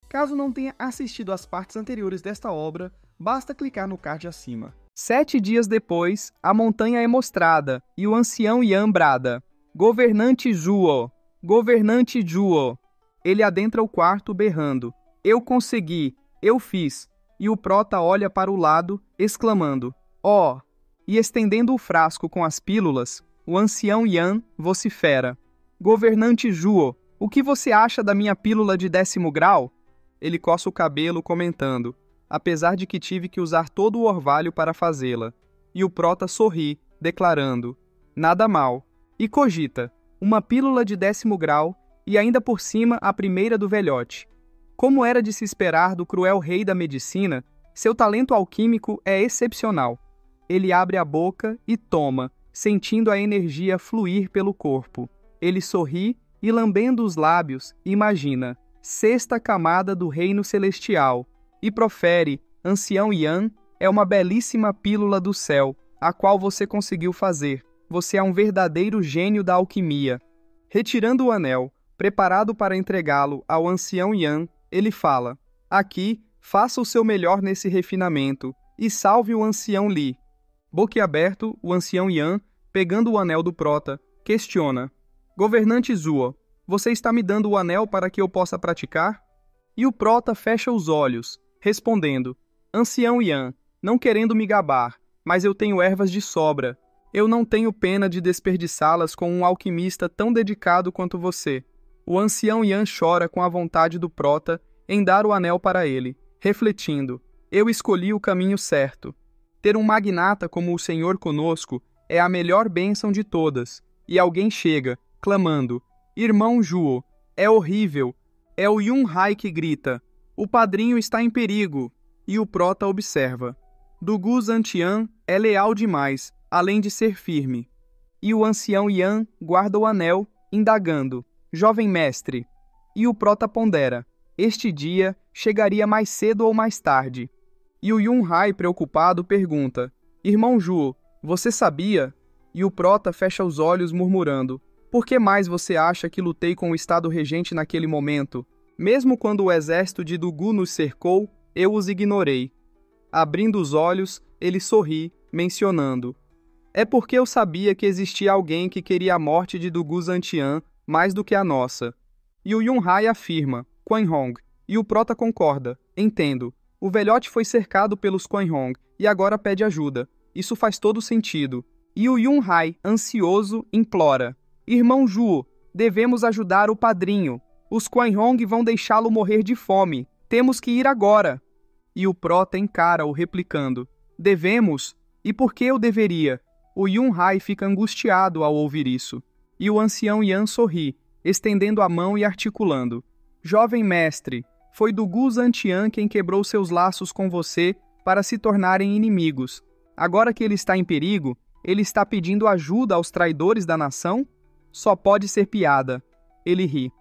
Caso não tenha assistido às partes anteriores desta obra, basta clicar no card acima. 7 dias depois, a montanha é mostrada, e o ancião Yan brada: Governante Zhuo! Governante Zhuo! Ele adentra o quarto berrando: Eu consegui! Eu fiz! E o prota olha para o lado, exclamando: Oh! E estendendo o frasco com as pílulas, o ancião Yan vocifera: Governante Zhuo, o que você acha da minha pílula de 10º grau? Ele coça o cabelo, comentando: apesar de que tive que usar todo o orvalho para fazê-la. E o prota sorri, declarando: nada mal. E cogita: uma pílula de 10º grau, e ainda por cima a primeira do velhote. Como era de se esperar do cruel rei da medicina, seu talento alquímico é excepcional. Ele abre a boca e toma, sentindo a energia fluir pelo corpo. Ele sorri e, lambendo os lábios, imagina: 6ª camada do reino celestial, e profere: ancião Yan, é uma belíssima pílula do céu, a qual você conseguiu fazer. Você é um verdadeiro gênio da alquimia. Retirando o anel, preparado para entregá-lo ao ancião Yan, ele fala: aqui, faça o seu melhor nesse refinamento, e salve o ancião Li. Boquiaberto, o ancião Yan, pegando o anel do prota, questiona: Governante Zhuo, você está me dando o anel para que eu possa praticar? E o prota fecha os olhos, respondendo: ancião Yan, não querendo me gabar, mas eu tenho ervas de sobra. Eu não tenho pena de desperdiçá-las com um alquimista tão dedicado quanto você. O ancião Yan chora com a vontade do prota em dar o anel para ele, refletindo: eu escolhi o caminho certo. Ter um magnata como o senhor conosco é a melhor bênção de todas. E alguém chega, clamando: irmão Zhuo, é horrível. É o Yun Hai que grita: o padrinho está em perigo. E o prota observa: Dugu Zantian é leal demais, além de ser firme. E o ancião Yan guarda o anel, indagando: jovem mestre. E o prota pondera: este dia chegaria mais cedo ou mais tarde. E o Yun Hai, preocupado, pergunta: irmão Zhuo, você sabia? E o prota fecha os olhos, murmurando: por que mais você acha que lutei com o estado regente naquele momento? Mesmo quando o exército de Dugu nos cercou, eu os ignorei. Abrindo os olhos, ele sorri, mencionando: é porque eu sabia que existia alguém que queria a morte de Dugu Zantian mais do que a nossa. E o Yun Hai afirma: Quan Hong. E o prota concorda: entendo. O velhote foi cercado pelos Quan Hong e agora pede ajuda. Isso faz todo sentido. E o Yun Hai, ansioso, implora: irmão Zhuo, devemos ajudar o padrinho. Os Quan Hong vão deixá-lo morrer de fome. Temos que ir agora. E o prota encara-o, replicando: devemos? E por que eu deveria? O Yun Hai fica angustiado ao ouvir isso. E o ancião Yan sorri, estendendo a mão e articulando: jovem mestre, foi Dugu Zantian quem quebrou seus laços com você para se tornarem inimigos. Agora que ele está em perigo, ele está pedindo ajuda aos traidores da nação? Só pode ser piada. Ele ri.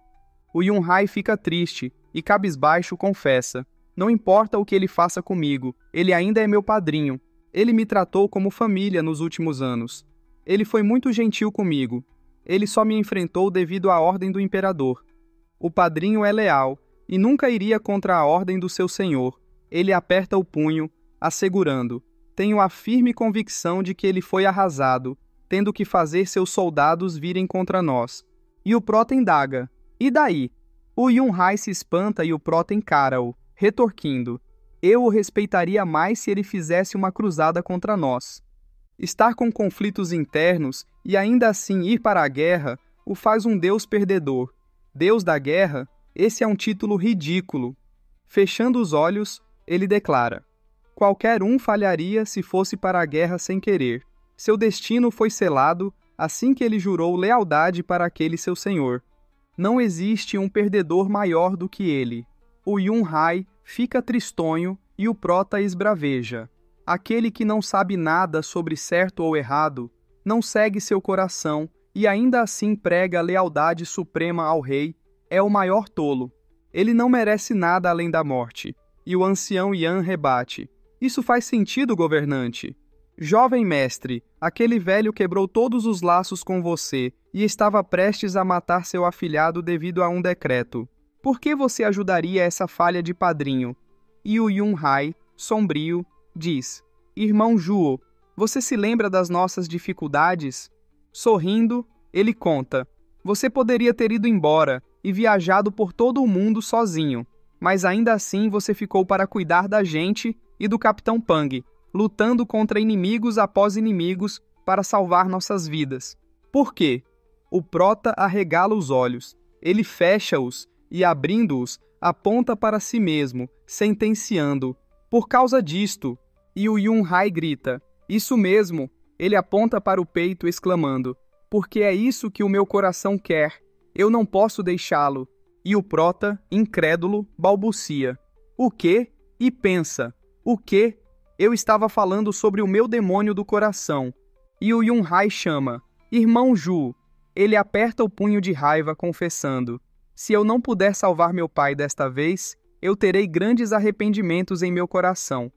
O Yun Hai fica triste e, cabisbaixo, confessa: não importa o que ele faça comigo, ele ainda é meu padrinho. Ele me tratou como família nos últimos anos. Ele foi muito gentil comigo. Ele só me enfrentou devido à ordem do imperador. O padrinho é leal e nunca iria contra a ordem do seu senhor. Ele aperta o punho, assegurando: tenho a firme convicção de que ele foi arrasado, tendo que fazer seus soldados virem contra nós. E o prota indaga: e daí? O Yun Hai se espanta e o prota encara-o, retorquindo: eu o respeitaria mais se ele fizesse uma cruzada contra nós. Estar com conflitos internos e ainda assim ir para a guerra o faz um deus perdedor. Deus da guerra? Esse é um título ridículo. Fechando os olhos, ele declara: qualquer um falharia se fosse para a guerra sem querer. Seu destino foi selado assim que ele jurou lealdade para aquele seu senhor. Não existe um perdedor maior do que ele. O Yun Hai fica tristonho e o prota esbraveja: aquele que não sabe nada sobre certo ou errado, não segue seu coração e ainda assim prega a lealdade suprema ao rei, é o maior tolo. Ele não merece nada além da morte. E o ancião Yan rebate: isso faz sentido, governante. Jovem mestre, aquele velho quebrou todos os laços com você e estava prestes a matar seu afilhado devido a um decreto. Por que você ajudaria essa falha de padrinho? E o Yun-hai, sombrio, diz: Irmão Juo, você se lembra das nossas dificuldades? Sorrindo, ele conta: Você poderia ter ido embora e viajado por todo o mundo sozinho, mas ainda assim você ficou para cuidar da gente e do Capitão Pang, lutando contra inimigos após inimigos para salvar nossas vidas. Por quê? O prota arregala os olhos. Ele fecha-os e, abrindo-os, aponta para si mesmo, sentenciando: Por causa disto. E o Yun-hai grita: Isso mesmo. Ele aponta para o peito, exclamando: Porque é isso que o meu coração quer. Eu não posso deixá-lo. E o prota, incrédulo, balbucia: O quê? E pensa: O quê? Eu estava falando sobre o meu demônio do coração. E o Yun-hai chama: Irmão Ju. Ele aperta o punho de raiva, confessando: Se eu não puder salvar meu pai desta vez, eu terei grandes arrependimentos em meu coração.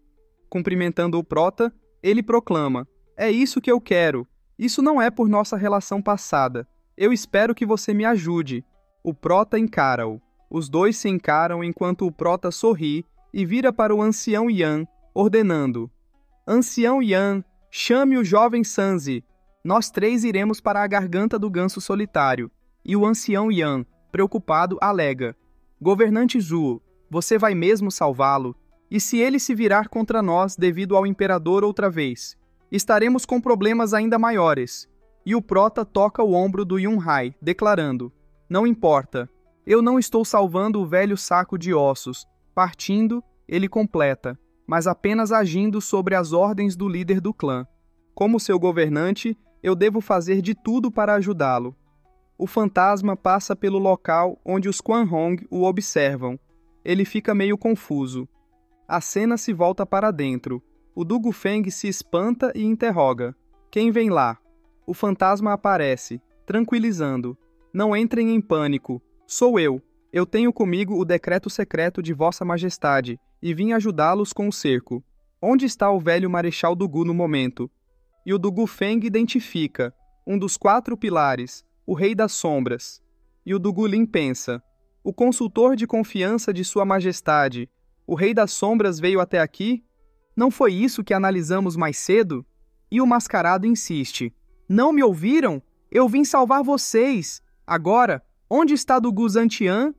Cumprimentando o prota, ele proclama: É isso que eu quero. Isso não é por nossa relação passada. Eu espero que você me ajude. O prota encara-o. Os dois se encaram enquanto o prota sorri e vira para o ancião Yan, ordenando: Ancião Yan, chame o jovem Sanzi. Nós três iremos para a garganta do ganso solitário. E o ancião Yan, preocupado, alega: Governante Zhuo, você vai mesmo salvá-lo? E se ele se virar contra nós devido ao imperador outra vez? Estaremos com problemas ainda maiores. E o prota toca o ombro do Yun-hai, declarando: Não importa. Eu não estou salvando o velho saco de ossos. Partindo, ele completa, mas apenas agindo sobre as ordens do líder do clã. Como seu governante, eu devo fazer de tudo para ajudá-lo. O fantasma passa pelo local onde os Quan Hong o observam. Ele fica meio confuso. A cena se volta para dentro. O Du Gufeng se espanta e interroga: Quem vem lá? O fantasma aparece, tranquilizando: Não entrem em pânico. Sou eu. Eu tenho comigo o decreto secreto de Vossa Majestade e vim ajudá-los com o cerco. Onde está o velho Marechal Dugu no momento? E o Du Gufeng identifica um dos 4 pilares, o Rei das Sombras. E o Du Gulin pensa: O consultor de confiança de Sua Majestade, o Rei das Sombras veio até aqui? Não foi isso que analisamos mais cedo? E o mascarado insiste: Não me ouviram? Eu vim salvar vocês. Agora, onde está Dugu Zantian?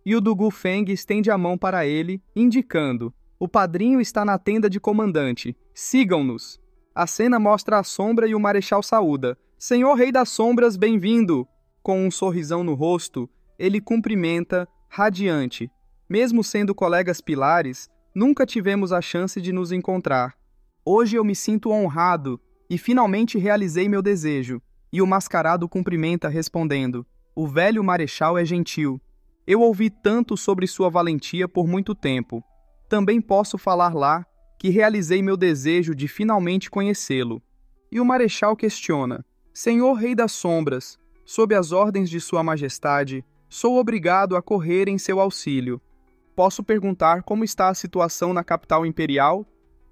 E o Du Gufeng estende a mão para ele, indicando: O padrinho está na tenda de comandante. Sigam-nos. A cena mostra a sombra e o marechal saúda: Senhor Rei das Sombras, bem-vindo! Com um sorrisão no rosto, ele cumprimenta, radiante. Mesmo sendo colegas pilares, nunca tivemos a chance de nos encontrar. Hoje eu me sinto honrado e finalmente realizei meu desejo. E o mascarado cumprimenta, respondendo: O velho marechal é gentil. Eu ouvi tanto sobre sua valentia por muito tempo. Também posso falar lá que realizei meu desejo de finalmente conhecê-lo. E o marechal questiona: Senhor Rei das Sombras, sob as ordens de Sua Majestade, sou obrigado a correr em seu auxílio. Posso perguntar como está a situação na capital imperial?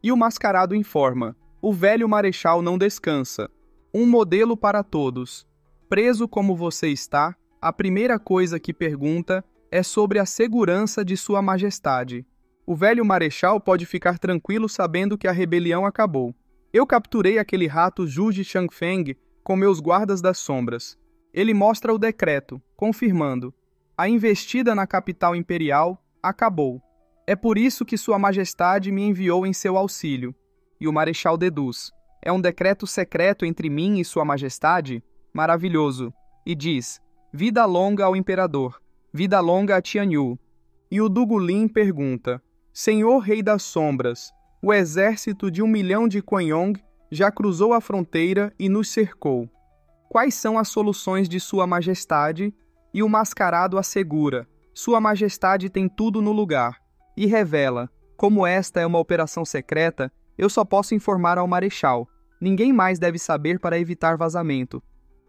E o mascarado informa: O velho marechal não descansa. Um modelo para todos. Preso como você está, a primeira coisa que pergunta é sobre a segurança de Sua Majestade. O velho marechal pode ficar tranquilo sabendo que a rebelião acabou. Eu capturei aquele rato Zhu de Changfeng com meus guardas das sombras. Ele mostra o decreto, confirmando: a investida na capital imperial acabou. É por isso que Sua Majestade me enviou em seu auxílio. E o marechal deduz: é um decreto secreto entre mim e Sua Majestade? Maravilhoso. E diz: vida longa ao imperador, vida longa a Tian Yu. E o Du Gulin pergunta: Senhor Rei das Sombras, o exército de 1 milhão de Quan Yong já cruzou a fronteira e nos cercou. Quais são as soluções de Sua Majestade? E o mascarado assegura: Sua Majestade tem tudo no lugar. E revela: como esta é uma operação secreta, eu só posso informar ao marechal. Ninguém mais deve saber para evitar vazamento.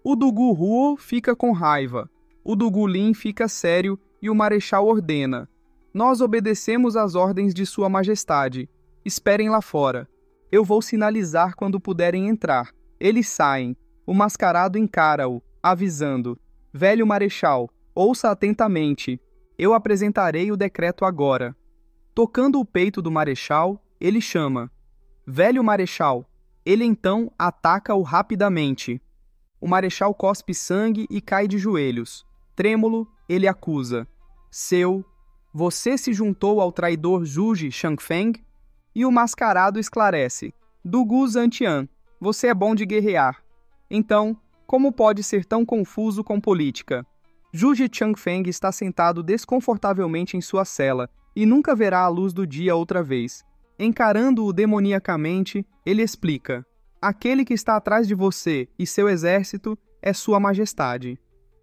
O Dugu Huo fica com raiva. O Du Gulin fica sério e o marechal ordena: Nós obedecemos às ordens de Sua Majestade. Esperem lá fora. Eu vou sinalizar quando puderem entrar. Eles saem. O mascarado encara-o, avisando: Velho marechal, ouça atentamente. Eu apresentarei o decreto agora. Tocando o peito do marechal, ele chama. Velho marechal. Ele então ataca-o rapidamente. O marechal cospe sangue e cai de joelhos. Trêmulo, ele acusa. Você se juntou ao traidor Zhuge Shangfeng? E o mascarado esclarece. Dugu Zantian, você é bom de guerrear. Então, como pode ser tão confuso com política? Zhuge Shangfeng está sentado desconfortavelmente em sua cela e nunca verá a luz do dia outra vez. Encarando-o demoniacamente, ele explica. Aquele que está atrás de você e seu exército é Sua Majestade.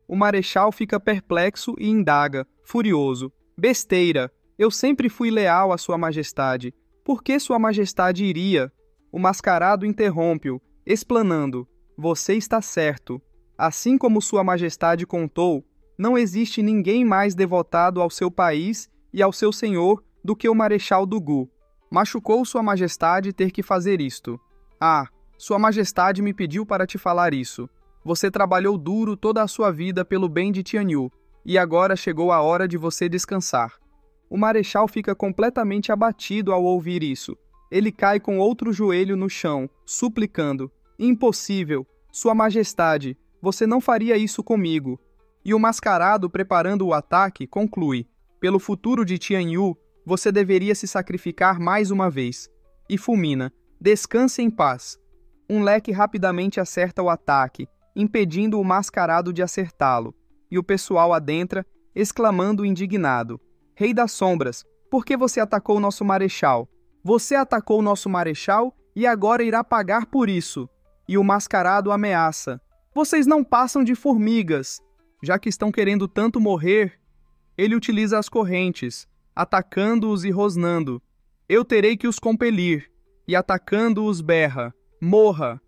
O marechal fica perplexo e indaga, furioso. Besteira! Eu sempre fui leal a Sua Majestade. Por que Sua Majestade iria? O mascarado interrompe-o, explanando. Você está certo. Assim como Sua Majestade contou, não existe ninguém mais devotado ao seu país e ao seu senhor do que o Marechal Dugu. Machucou Sua Majestade ter que fazer isto. Ah, Sua Majestade me pediu para te falar isso. Você trabalhou duro toda a sua vida pelo bem de Tianyu, e agora chegou a hora de você descansar. O marechal fica completamente abatido ao ouvir isso. Ele cai com outro joelho no chão, suplicando. Impossível! Sua Majestade, você não faria isso comigo. E o mascarado, preparando o ataque, conclui. Pelo futuro de Tianyu, você deveria se sacrificar mais uma vez. E fulmina. Descanse em paz. Um leque rapidamente acerta o ataque, impedindo o mascarado de acertá-lo. E o pessoal adentra, exclamando indignado. Rei das Sombras, por que você atacou nosso marechal? Você atacou nosso marechal e agora irá pagar por isso. E o mascarado ameaça. Vocês não passam de formigas. Já que estão querendo tanto morrer, ele utiliza as correntes, atacando-os e rosnando. Eu terei que os compelir. E atacando-os berra. Morra!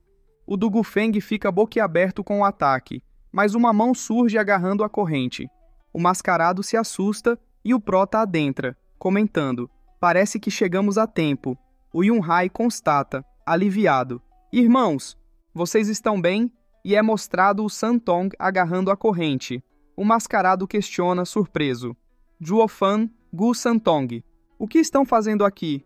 O Dugu Feng fica boquiaberto com o ataque, mas uma mão surge agarrando a corrente. O mascarado se assusta e o prota adentra, comentando. Parece que chegamos a tempo. O Yunhai constata, aliviado. Irmãos, vocês estão bem? E é mostrado o Santong agarrando a corrente. O mascarado questiona, surpreso. Juofan, Gu Santong. O que estão fazendo aqui?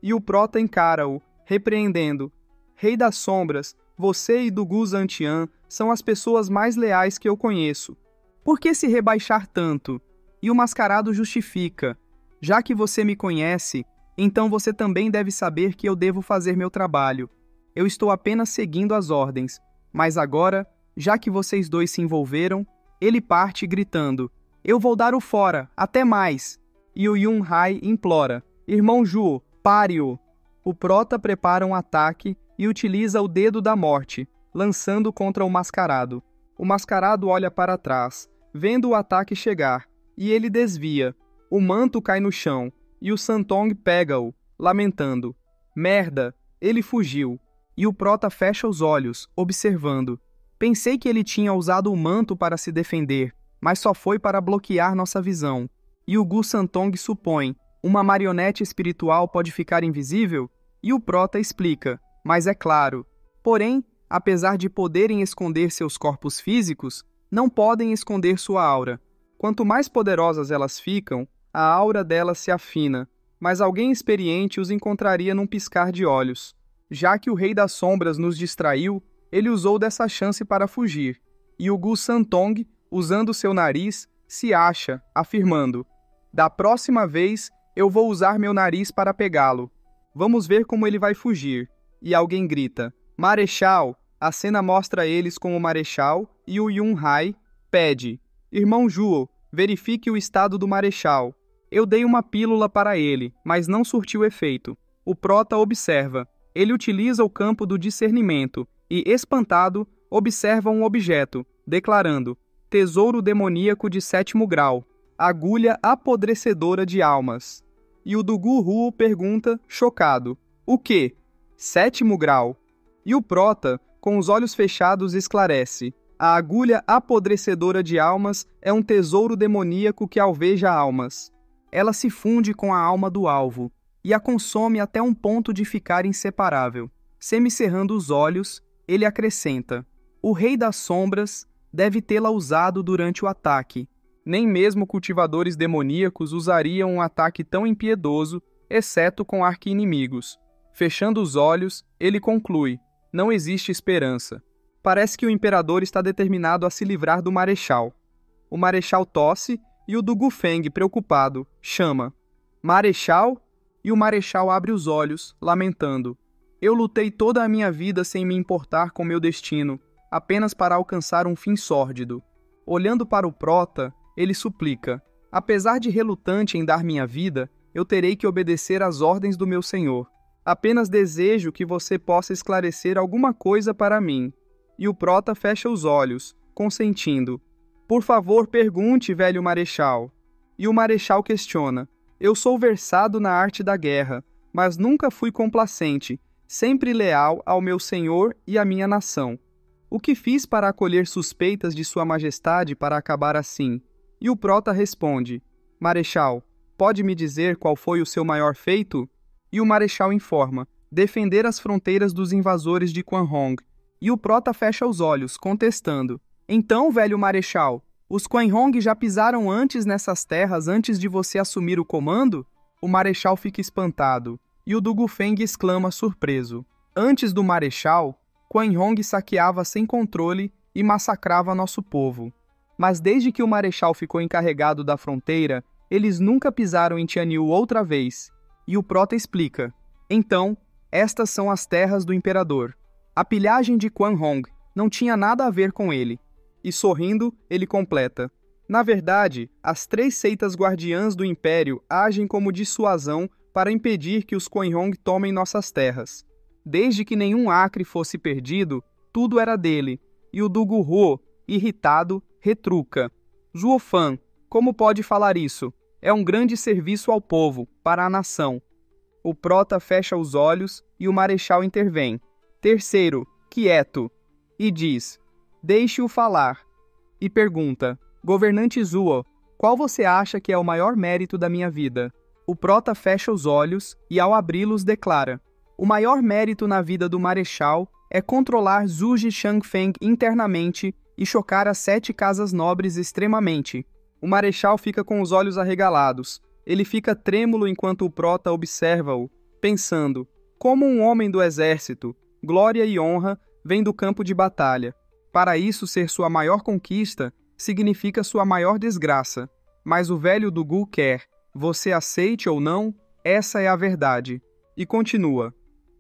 E o prota encara-o, repreendendo. Rei das Sombras, você e Dugu Zantian são as pessoas mais leais que eu conheço. Por que se rebaixar tanto? E o mascarado justifica. Já que você me conhece, então você também deve saber que eu devo fazer meu trabalho. Eu estou apenas seguindo as ordens. Mas agora, já que vocês dois se envolveram, ele parte gritando. Eu vou dar o fora, até mais. E o Yunhai implora. Irmão Ju, pare-o. O prota prepara um ataque e utiliza o dedo da morte, lançando contra o mascarado. O mascarado olha para trás, vendo o ataque chegar, e ele desvia. O manto cai no chão, e o Santong pega-o, lamentando. Merda, ele fugiu. E o prota fecha os olhos, observando. Pensei que ele tinha usado o manto para se defender, mas só foi para bloquear nossa visão. E o Gu Santong supõe, uma marionete espiritual pode ficar invisível? E o prota explica, mas é claro. Porém, apesar de poderem esconder seus corpos físicos, não podem esconder sua aura. Quanto mais poderosas elas ficam, a aura delas se afina, mas alguém experiente os encontraria num piscar de olhos. Já que o Rei das Sombras nos distraiu, ele usou dessa chance para fugir, e o Gu Santong, usando seu nariz, se acha, afirmando: da próxima vez, eu vou usar meu nariz para pegá-lo. Vamos ver como ele vai fugir. E alguém grita, Marechal! A cena mostra eles com o Marechal e o Yunhai pede, Irmão Juo, verifique o estado do Marechal. Eu dei uma pílula para ele, mas não surtiu efeito. O prota observa. Ele utiliza o campo do discernimento e, espantado, observa um objeto, declarando, Tesouro demoníaco de 7º grau, agulha apodrecedora de almas. E o Dugu Ruo pergunta, chocado, o quê? 7º grau? E o prota, com os olhos fechados, esclarece, a agulha apodrecedora de almas é um tesouro demoníaco que alveja almas. Ela se funde com a alma do alvo, e a consome até um ponto de ficar inseparável. Semicerrando os olhos, ele acrescenta, o Rei das Sombras deve tê-la usado durante o ataque. Nem mesmo cultivadores demoníacos usariam um ataque tão impiedoso, exceto com arqui-inimigos. Fechando os olhos, ele conclui: não existe esperança. Parece que o imperador está determinado a se livrar do marechal. O marechal tosse e o do Gufeng, preocupado, chama: Marechal? E o marechal abre os olhos, lamentando: eu lutei toda a minha vida sem me importar com meu destino, apenas para alcançar um fim sórdido. Olhando para o prota, ele suplica: apesar de relutante em dar minha vida, eu terei que obedecer às ordens do meu senhor. Apenas desejo que você possa esclarecer alguma coisa para mim. E o prota fecha os olhos, consentindo: por favor, pergunte, velho marechal. E o marechal questiona: eu sou versado na arte da guerra, mas nunca fui complacente, sempre leal ao meu senhor e à minha nação. O que fiz para acolher suspeitas de sua majestade para acabar assim? E o prota responde: Marechal, pode me dizer qual foi o seu maior feito? E o marechal informa: defender as fronteiras dos invasores de Quan Hong. E o prota fecha os olhos, contestando: então, velho marechal, os Quan Hong já pisaram antes nessas terras antes de você assumir o comando? O marechal fica espantado, e o do Gufeng exclama surpreso: antes do marechal, Quan Hong saqueava sem controle e massacrava nosso povo. Mas desde que o marechal ficou encarregado da fronteira, eles nunca pisaram em Tianyu outra vez. E o prota explica: então, estas são as terras do imperador. A pilhagem de Quan Hong não tinha nada a ver com ele. E sorrindo, ele completa: na verdade, as 3 seitas guardiãs do império agem como dissuasão para impedir que os Quan Hong tomem nossas terras. Desde que nenhum acre fosse perdido, tudo era dele. E o do Guhuo, irritado, retruca: Zhuo Fan, como pode falar isso? É um grande serviço ao povo, para a nação. O prota fecha os olhos e o marechal intervém: terceiro, quieto. E diz: deixe-o falar. E pergunta: governante Zhuo, qual você acha que é o maior mérito da minha vida? O prota fecha os olhos e, ao abri-los, declara: o maior mérito na vida do marechal é controlar Zhu Shangfeng internamente e chocar as 7 casas nobres extremamente. O marechal fica com os olhos arregalados. Ele fica trêmulo enquanto o prota observa-o, pensando: como um homem do exército, glória e honra vêm do campo de batalha. Para isso ser sua maior conquista, significa sua maior desgraça. Mas o velho do Gu quer, você aceite ou não, essa é a verdade. E continua: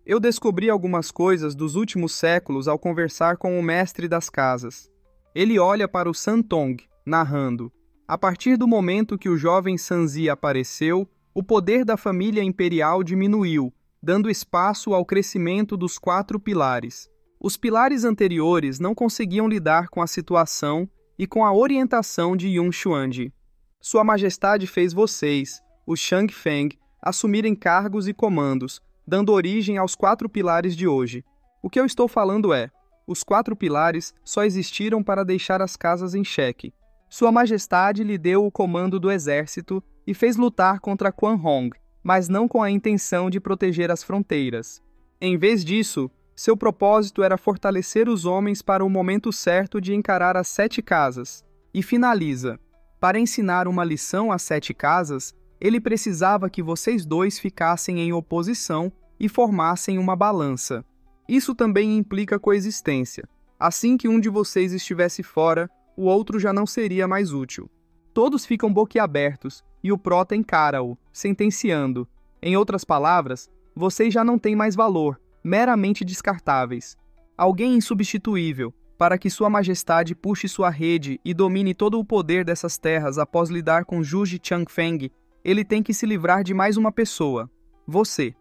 eu descobri algumas coisas dos últimos séculos ao conversar com o mestre das casas. Ele olha para o Santong, narrando: a partir do momento que o jovem Sanzi apareceu, o poder da família imperial diminuiu, dando espaço ao crescimento dos 4 pilares. Os pilares anteriores não conseguiam lidar com a situação e com a orientação de Yun Xuandi. Sua Majestade fez vocês, os Shangfeng, assumirem cargos e comandos, dando origem aos 4 pilares de hoje. O que eu estou falando é: os 4 pilares só existiram para deixar as casas em xeque. Sua Majestade lhe deu o comando do exército e fez lutar contra Quan Hong, mas não com a intenção de proteger as fronteiras. Em vez disso, seu propósito era fortalecer os homens para o momento certo de encarar as 7 casas. E finaliza: para ensinar uma lição às 7 casas, ele precisava que vocês 2 ficassem em oposição e formassem uma balança. Isso também implica coexistência. Assim que um de vocês estivesse fora, o outro já não seria mais útil. Todos ficam boquiabertos e o prota encara-o, sentenciando: em outras palavras, vocês já não têm mais valor, meramente descartáveis. Alguém insubstituível, para que Sua Majestade puxe sua rede e domine todo o poder dessas terras após lidar com Zhu Changfeng, ele tem que se livrar de mais uma pessoa: você.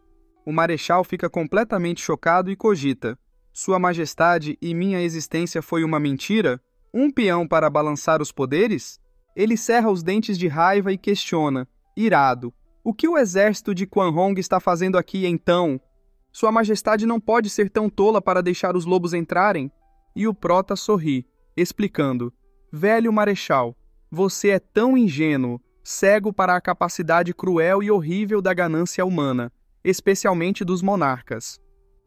O marechal fica completamente chocado e cogita: Sua Majestade e minha existência foi uma mentira? Um peão para balançar os poderes? Ele cerra os dentes de raiva e questiona, irado: o que o exército de Quan Hong está fazendo aqui então? Sua Majestade não pode ser tão tola para deixar os lobos entrarem? E o prota sorri, explicando: velho marechal, você é tão ingênuo, cego para a capacidade cruel e horrível da ganância humana, especialmente dos monarcas.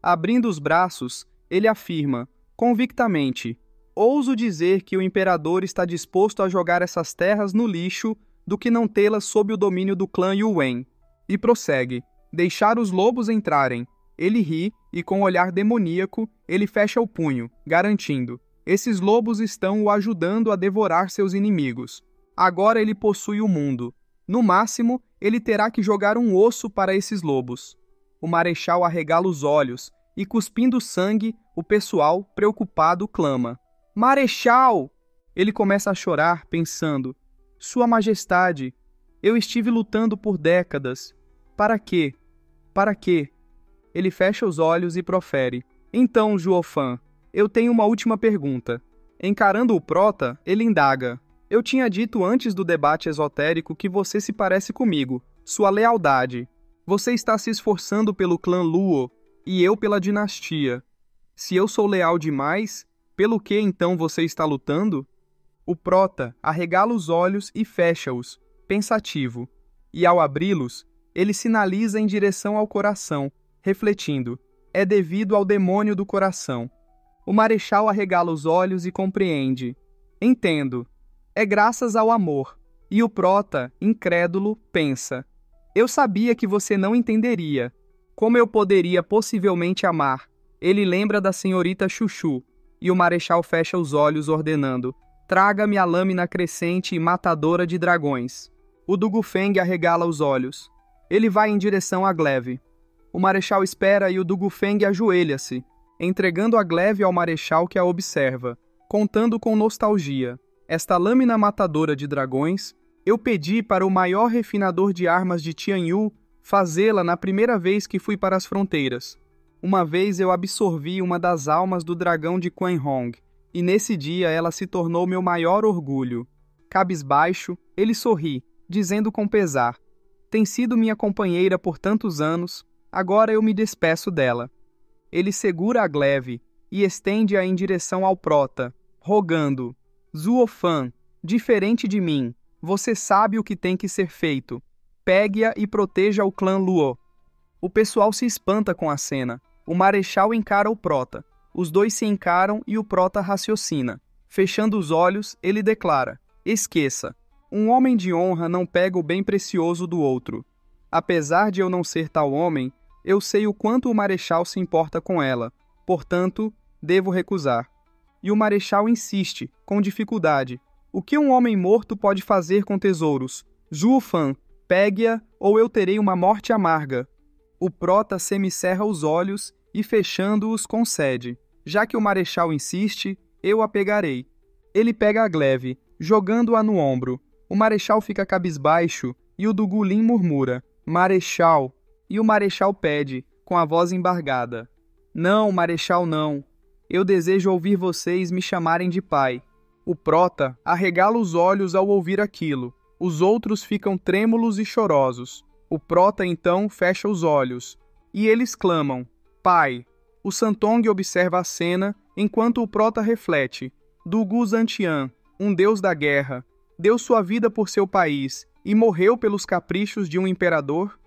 Abrindo os braços, ele afirma, convictamente: Ouso dizer que o imperador está disposto a jogar essas terras no lixo do que não tê-las sob o domínio do clã Yuwen. E prossegue: deixar os lobos entrarem. Ele ri e, com um olhar demoníaco, ele fecha o punho, garantindo: esses lobos estão o ajudando a devorar seus inimigos. Agora ele possui o mundo. No máximo, ele terá que jogar um osso para esses lobos. O marechal arregala os olhos e, cuspindo sangue, o pessoal, preocupado, clama: Marechal! Ele começa a chorar, pensando: Sua Majestade, eu estive lutando por décadas. Para quê? Para quê? Ele fecha os olhos e profere: Então, Juofan, eu tenho uma última pergunta. Encarando o prota, ele indaga: Eu tinha dito antes do debate esotérico que você se parece comigo. Sua lealdade. Você está se esforçando pelo clã Luo e eu pela dinastia. Se eu sou leal demais, pelo que então você está lutando? O prota arregala os olhos e fecha-os, pensativo. E ao abri-los, ele sinaliza em direção ao coração, refletindo: é devido ao demônio do coração. O marechal arregala os olhos e compreende: entendo. É graças ao amor. E o prota, incrédulo, pensa: eu sabia que você não entenderia. Como eu poderia possivelmente amar? Ele lembra da senhorita Chuchu, e o marechal fecha os olhos ordenando: traga-me a lâmina crescente e matadora de dragões. O Dugufeng arregala os olhos. Ele vai em direção a Glaive. O marechal espera e o Dugufeng ajoelha-se, entregando a Glaive ao marechal que a observa, contando com nostalgia: esta lâmina matadora de dragões, eu pedi para o maior refinador de armas de Tianyu fazê-la na primeira vez que fui para as fronteiras. Uma vez eu absorvi uma das almas do dragão de Quan Hong, e nesse dia ela se tornou meu maior orgulho. Cabisbaixo, ele sorri, dizendo com pesar: tem sido minha companheira por tantos anos, agora eu me despeço dela. Ele segura a Glaive e estende-a em direção ao prota, rogando: Zuofan, diferente de mim, você sabe o que tem que ser feito. Pegue-a e proteja o clã Luo. O pessoal se espanta com a cena. O marechal encara o prota. Os dois se encaram e o prota raciocina. Fechando os olhos, ele declara: esqueça. Um homem de honra não pega o bem precioso do outro. Apesar de eu não ser tal homem, eu sei o quanto o marechal se importa com ela. Portanto, devo recusar. E o marechal insiste, com dificuldade: o que um homem morto pode fazer com tesouros? Juofan, pegue-a ou eu terei uma morte amarga. O prota semicerra os olhos e, fechando-os, concede: já que o marechal insiste, eu a pegarei. Ele pega a Glaive, jogando-a no ombro. O marechal fica cabisbaixo e o Dugulin murmura: Marechal. E o marechal pede, com a voz embargada: não, marechal, não. Eu desejo ouvir vocês me chamarem de pai. O prota arregala os olhos ao ouvir aquilo. Os outros ficam trêmulos e chorosos. O prota então fecha os olhos. E eles clamam: pai. O Santong observa a cena enquanto o prota reflete: Dugu Zantian, um deus da guerra, deu sua vida por seu país e morreu pelos caprichos de um imperador?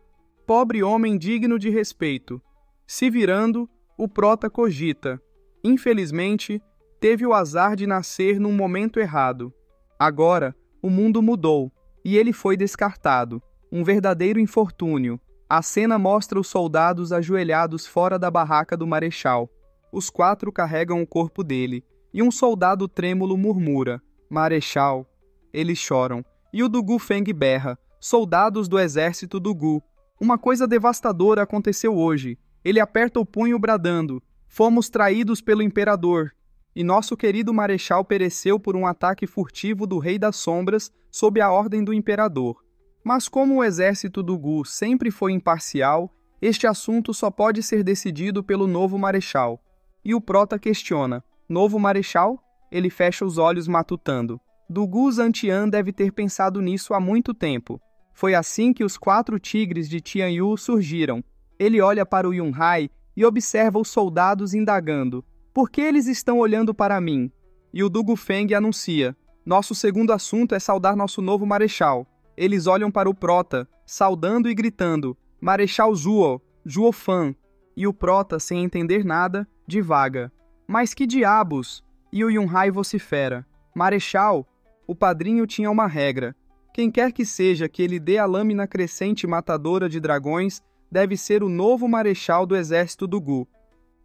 Pobre homem digno de respeito. Se virando, o prota cogita: infelizmente, teve o azar de nascer num momento errado. Agora, o mundo mudou, e ele foi descartado. Um verdadeiro infortúnio. A cena mostra os soldados ajoelhados fora da barraca do marechal. Os 4 carregam o corpo dele, e um soldado trêmulo murmura: Marechal. Eles choram, e o Dugu Feng berra: soldados do exército Dugu. Uma coisa devastadora aconteceu hoje. Ele aperta o punho bradando: fomos traídos pelo imperador. E nosso querido marechal pereceu por um ataque furtivo do Rei das Sombras sob a ordem do imperador. Mas como o exército do Gu sempre foi imparcial, este assunto só pode ser decidido pelo novo marechal. E o prota questiona: novo marechal? Ele fecha os olhos matutando. Dugu Zantian deve ter pensado nisso há muito tempo. Foi assim que os 4 tigres de Tianyu surgiram. Ele olha para o Yunhai e observa os soldados indagando: por que eles estão olhando para mim? E o Dugufeng anuncia: nosso segundo assunto é saudar nosso novo marechal. Eles olham para o prota, saudando e gritando: Marechal Zuo, Juofan. E o prota, sem entender nada, divaga: mas que diabos? E o Yunhai vocifera: Marechal, o padrinho tinha uma regra. Quem quer que seja que ele dê a lâmina crescente matadora de dragões deve ser o novo marechal do exército do Gu.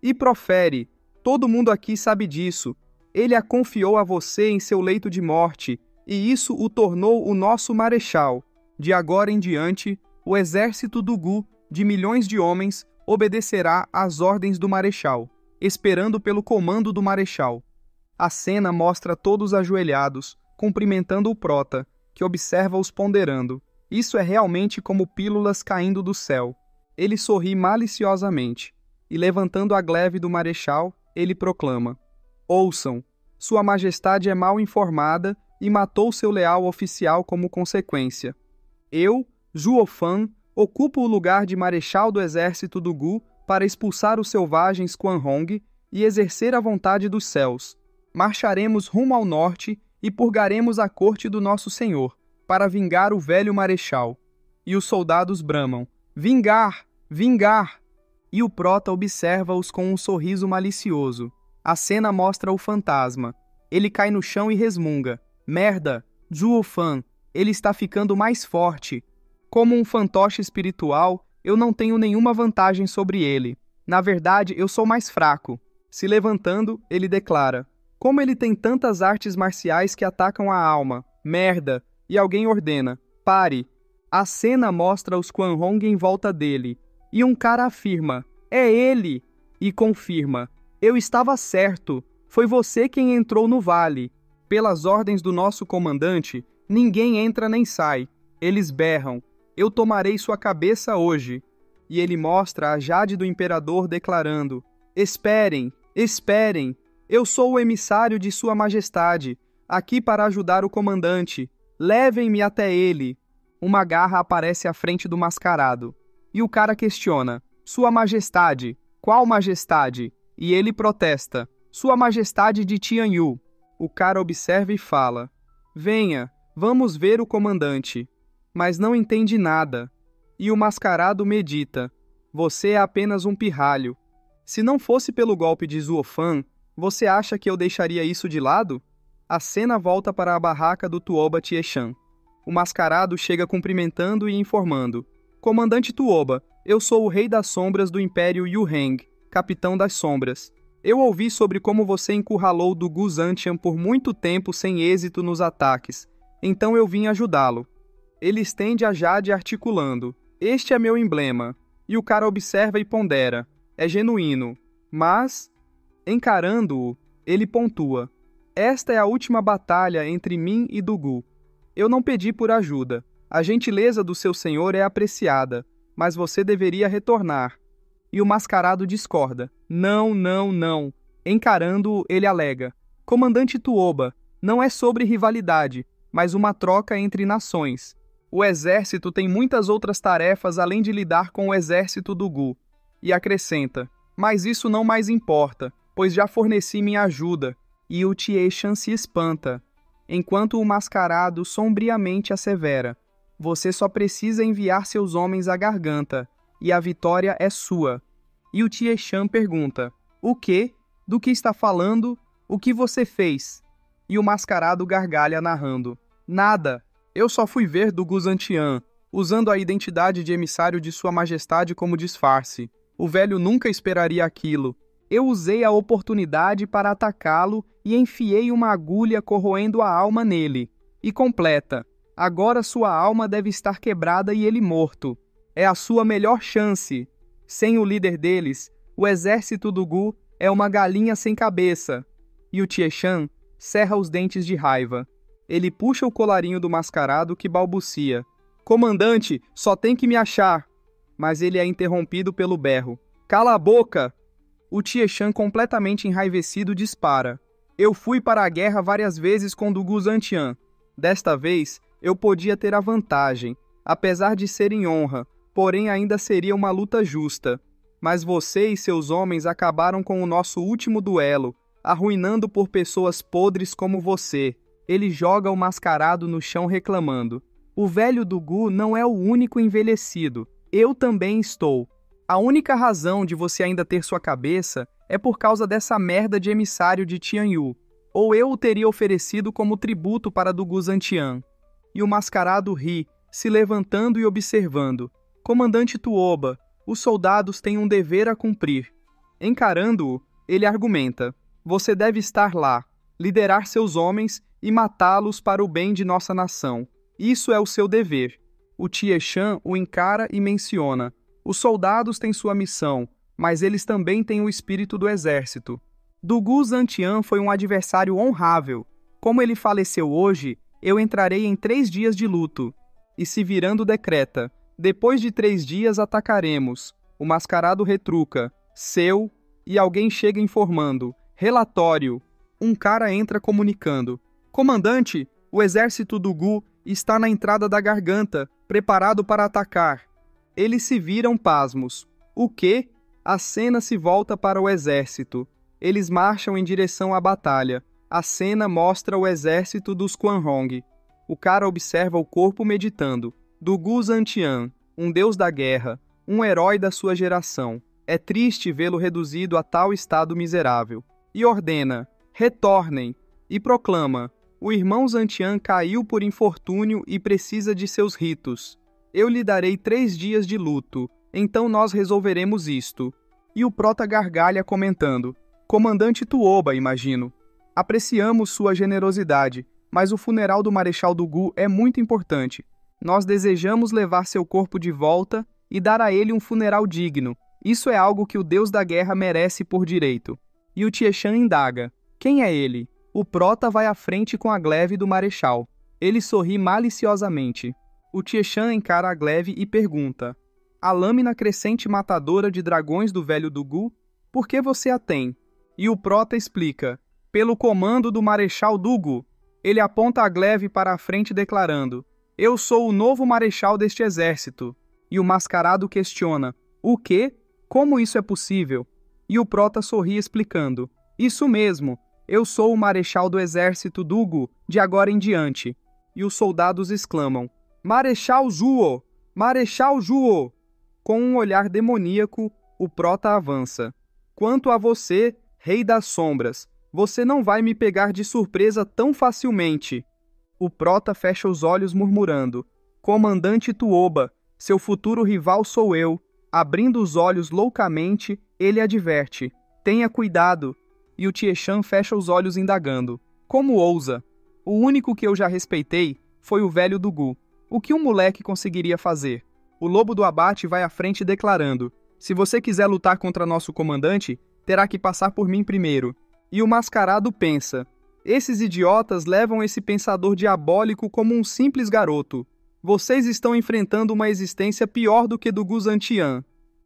E profere: todo mundo aqui sabe disso. Ele a confiou a você em seu leito de morte, e isso o tornou o nosso marechal. De agora em diante, o exército do Gu, de milhões de homens, obedecerá às ordens do marechal, esperando pelo comando do marechal. A cena mostra todos ajoelhados, cumprimentando o prota, que observa-os ponderando. Isso é realmente como pílulas caindo do céu. Ele sorri maliciosamente, e levantando a gleve do marechal, ele proclama: Ouçam, Sua Majestade é mal informada e matou seu leal oficial como consequência. Eu, Zhuo Fan, ocupo o lugar de marechal do exército do Gu para expulsar os selvagens Quan Hong e exercer a vontade dos céus. Marcharemos rumo ao norte e purgaremos a corte do nosso senhor, para vingar o velho marechal. E os soldados bramam: Vingar! Vingar! E o prota observa-os com um sorriso malicioso. A cena mostra o fantasma. Ele cai no chão e resmunga: Merda! Zhuo Fan, ele está ficando mais forte. Como um fantoche espiritual, eu não tenho nenhuma vantagem sobre ele. Na verdade, eu sou mais fraco. Se levantando, ele declara: Como ele tem tantas artes marciais que atacam a alma. Merda! E alguém ordena: Pare! A cena mostra os Quan Hong em volta dele. E um cara afirma: É ele! E confirma: Eu estava certo. Foi você quem entrou no vale. Pelas ordens do nosso comandante, ninguém entra nem sai. Eles berram: Eu tomarei sua cabeça hoje. E ele mostra a Jade do imperador declarando: Esperem, esperem. Eu sou o emissário de Sua Majestade, aqui para ajudar o comandante. Levem-me até ele. Uma garra aparece à frente do mascarado. E o cara questiona: Sua Majestade, qual majestade? E ele protesta: Sua Majestade de Tianyu. O cara observa e fala: Venha, vamos ver o comandante. Mas não entende nada. E o mascarado medita: Você é apenas um pirralho. Se não fosse pelo golpe de Zhuo Fan, você acha que eu deixaria isso de lado? A cena volta para a barraca do Tuoba Tieshan. O mascarado chega cumprimentando e informando: Comandante Tuoba, eu sou o Rei das Sombras do Império Yu Heng, Capitão das Sombras. Eu ouvi sobre como você encurralou do Gu Zantian por muito tempo sem êxito nos ataques, então eu vim ajudá-lo. Ele estende a Jade articulando: Este é meu emblema. E o cara observa e pondera: É genuíno. Mas, encarando-o, ele pontua: Esta é a última batalha entre mim e do Gu. Eu não pedi por ajuda. A gentileza do seu senhor é apreciada, mas você deveria retornar. E o mascarado discorda: Não, não, não. Encarando-o, ele alega: Comandante Tuoba, não é sobre rivalidade, mas uma troca entre nações. O exército tem muitas outras tarefas além de lidar com o exército do Gu. E acrescenta: Mas isso não mais importa, pois já forneci minha ajuda. E o Tieshan se espanta, enquanto o mascarado sombriamente assevera: Você só precisa enviar seus homens à garganta, e a vitória é sua. E o Tieshan pergunta: O quê? Do que está falando? O que você fez? E o mascarado gargalha narrando: Nada. Eu só fui ver do Gu Zantian, usando a identidade de emissário de Sua Majestade como disfarce. O velho nunca esperaria aquilo. Eu usei a oportunidade para atacá-lo e enfiei uma agulha corroendo a alma nele. E completa: Agora sua alma deve estar quebrada e ele morto. É a sua melhor chance. Sem o líder deles, o exército do Gu é uma galinha sem cabeça. E o Tieshan cerra os dentes de raiva. Ele puxa o colarinho do mascarado que balbucia: Comandante, só tem que me achar. Mas ele é interrompido pelo berro: Cala a boca! O Tieshan, completamente enraivecido, dispara: Eu fui para a guerra várias vezes com do Gu Zantian. Desta vez, eu podia ter a vantagem, apesar de ser em honra, porém ainda seria uma luta justa. Mas você e seus homens acabaram com o nosso último duelo, arruinando por pessoas podres como você. Ele joga o mascarado no chão reclamando: O velho do Gu não é o único envelhecido. Eu também estou. A única razão de você ainda ter sua cabeça é por causa dessa merda de emissário de Tianyu. ou eu o teria oferecido como tributo para Dugu Zantian. E o mascarado ri, se levantando e observando. Comandante Tuoba, os soldados têm um dever a cumprir. Encarando-o, ele argumenta: você deve estar lá, liderar seus homens e matá-los para o bem de nossa nação. Isso é o seu dever. O Tiechan o encara e menciona: os soldados têm sua missão, mas eles também têm o espírito do exército. Dugu Zantian foi um adversário honrável. Como ele faleceu hoje, eu entrarei em 3 dias de luto. E se virando decreta: depois de 3 dias atacaremos. O mascarado retruca: seu, e alguém chega informando: relatório. Um cara entra comunicando: comandante, o exército Dugu está na entrada da garganta, preparado para atacar. Eles se viram pasmos. O quê? A cena se volta para o exército. Eles marcham em direção à batalha. A cena mostra o exército dos Quanhong. O cara observa o corpo meditando. Dugu Zantian, um deus da guerra, um herói da sua geração. É triste vê-lo reduzido a tal estado miserável. E ordena: retornem. E proclama: o irmão Zantian caiu por infortúnio e precisa de seus ritos. Eu lhe darei 3 dias de luto, então nós resolveremos isto. E o prota gargalha comentando: comandante Tuoba, imagino. Apreciamos sua generosidade, mas o funeral do Marechal Dugu é muito importante. Nós desejamos levar seu corpo de volta e dar a ele um funeral digno. Isso é algo que o deus da guerra merece por direito. E o Tiechan indaga: quem é ele? O prota vai à frente com a glaive do Marechal. Ele sorri maliciosamente. O Tiechan encara a glaive e pergunta: a lâmina crescente matadora de dragões do velho Dugu? Por que você a tem? E o prota explica: pelo comando do Marechal Dugu. Ele aponta a glaive para a frente declarando: eu sou o novo marechal deste exército. E o mascarado questiona: o quê? Como isso é possível? E o prota sorri explicando: isso mesmo, eu sou o marechal do exército Dugu de agora em diante. E os soldados exclamam: Marechal Juo! Marechal Juo! Com um olhar demoníaco, o prota avança: quanto a você, Rei das Sombras, você não vai me pegar de surpresa tão facilmente. O prota fecha os olhos murmurando: comandante Tuoba, seu futuro rival sou eu. Abrindo os olhos loucamente, ele adverte: tenha cuidado. E o Tiechan fecha os olhos indagando: como ousa? O único que eu já respeitei foi o velho Dugu. O que um moleque conseguiria fazer? O lobo do abate vai à frente declarando: se você quiser lutar contra nosso comandante, terá que passar por mim primeiro. E o mascarado pensa: esses idiotas levam esse pensador diabólico como um simples garoto. Vocês estão enfrentando uma existência pior do que Dugu Zantian.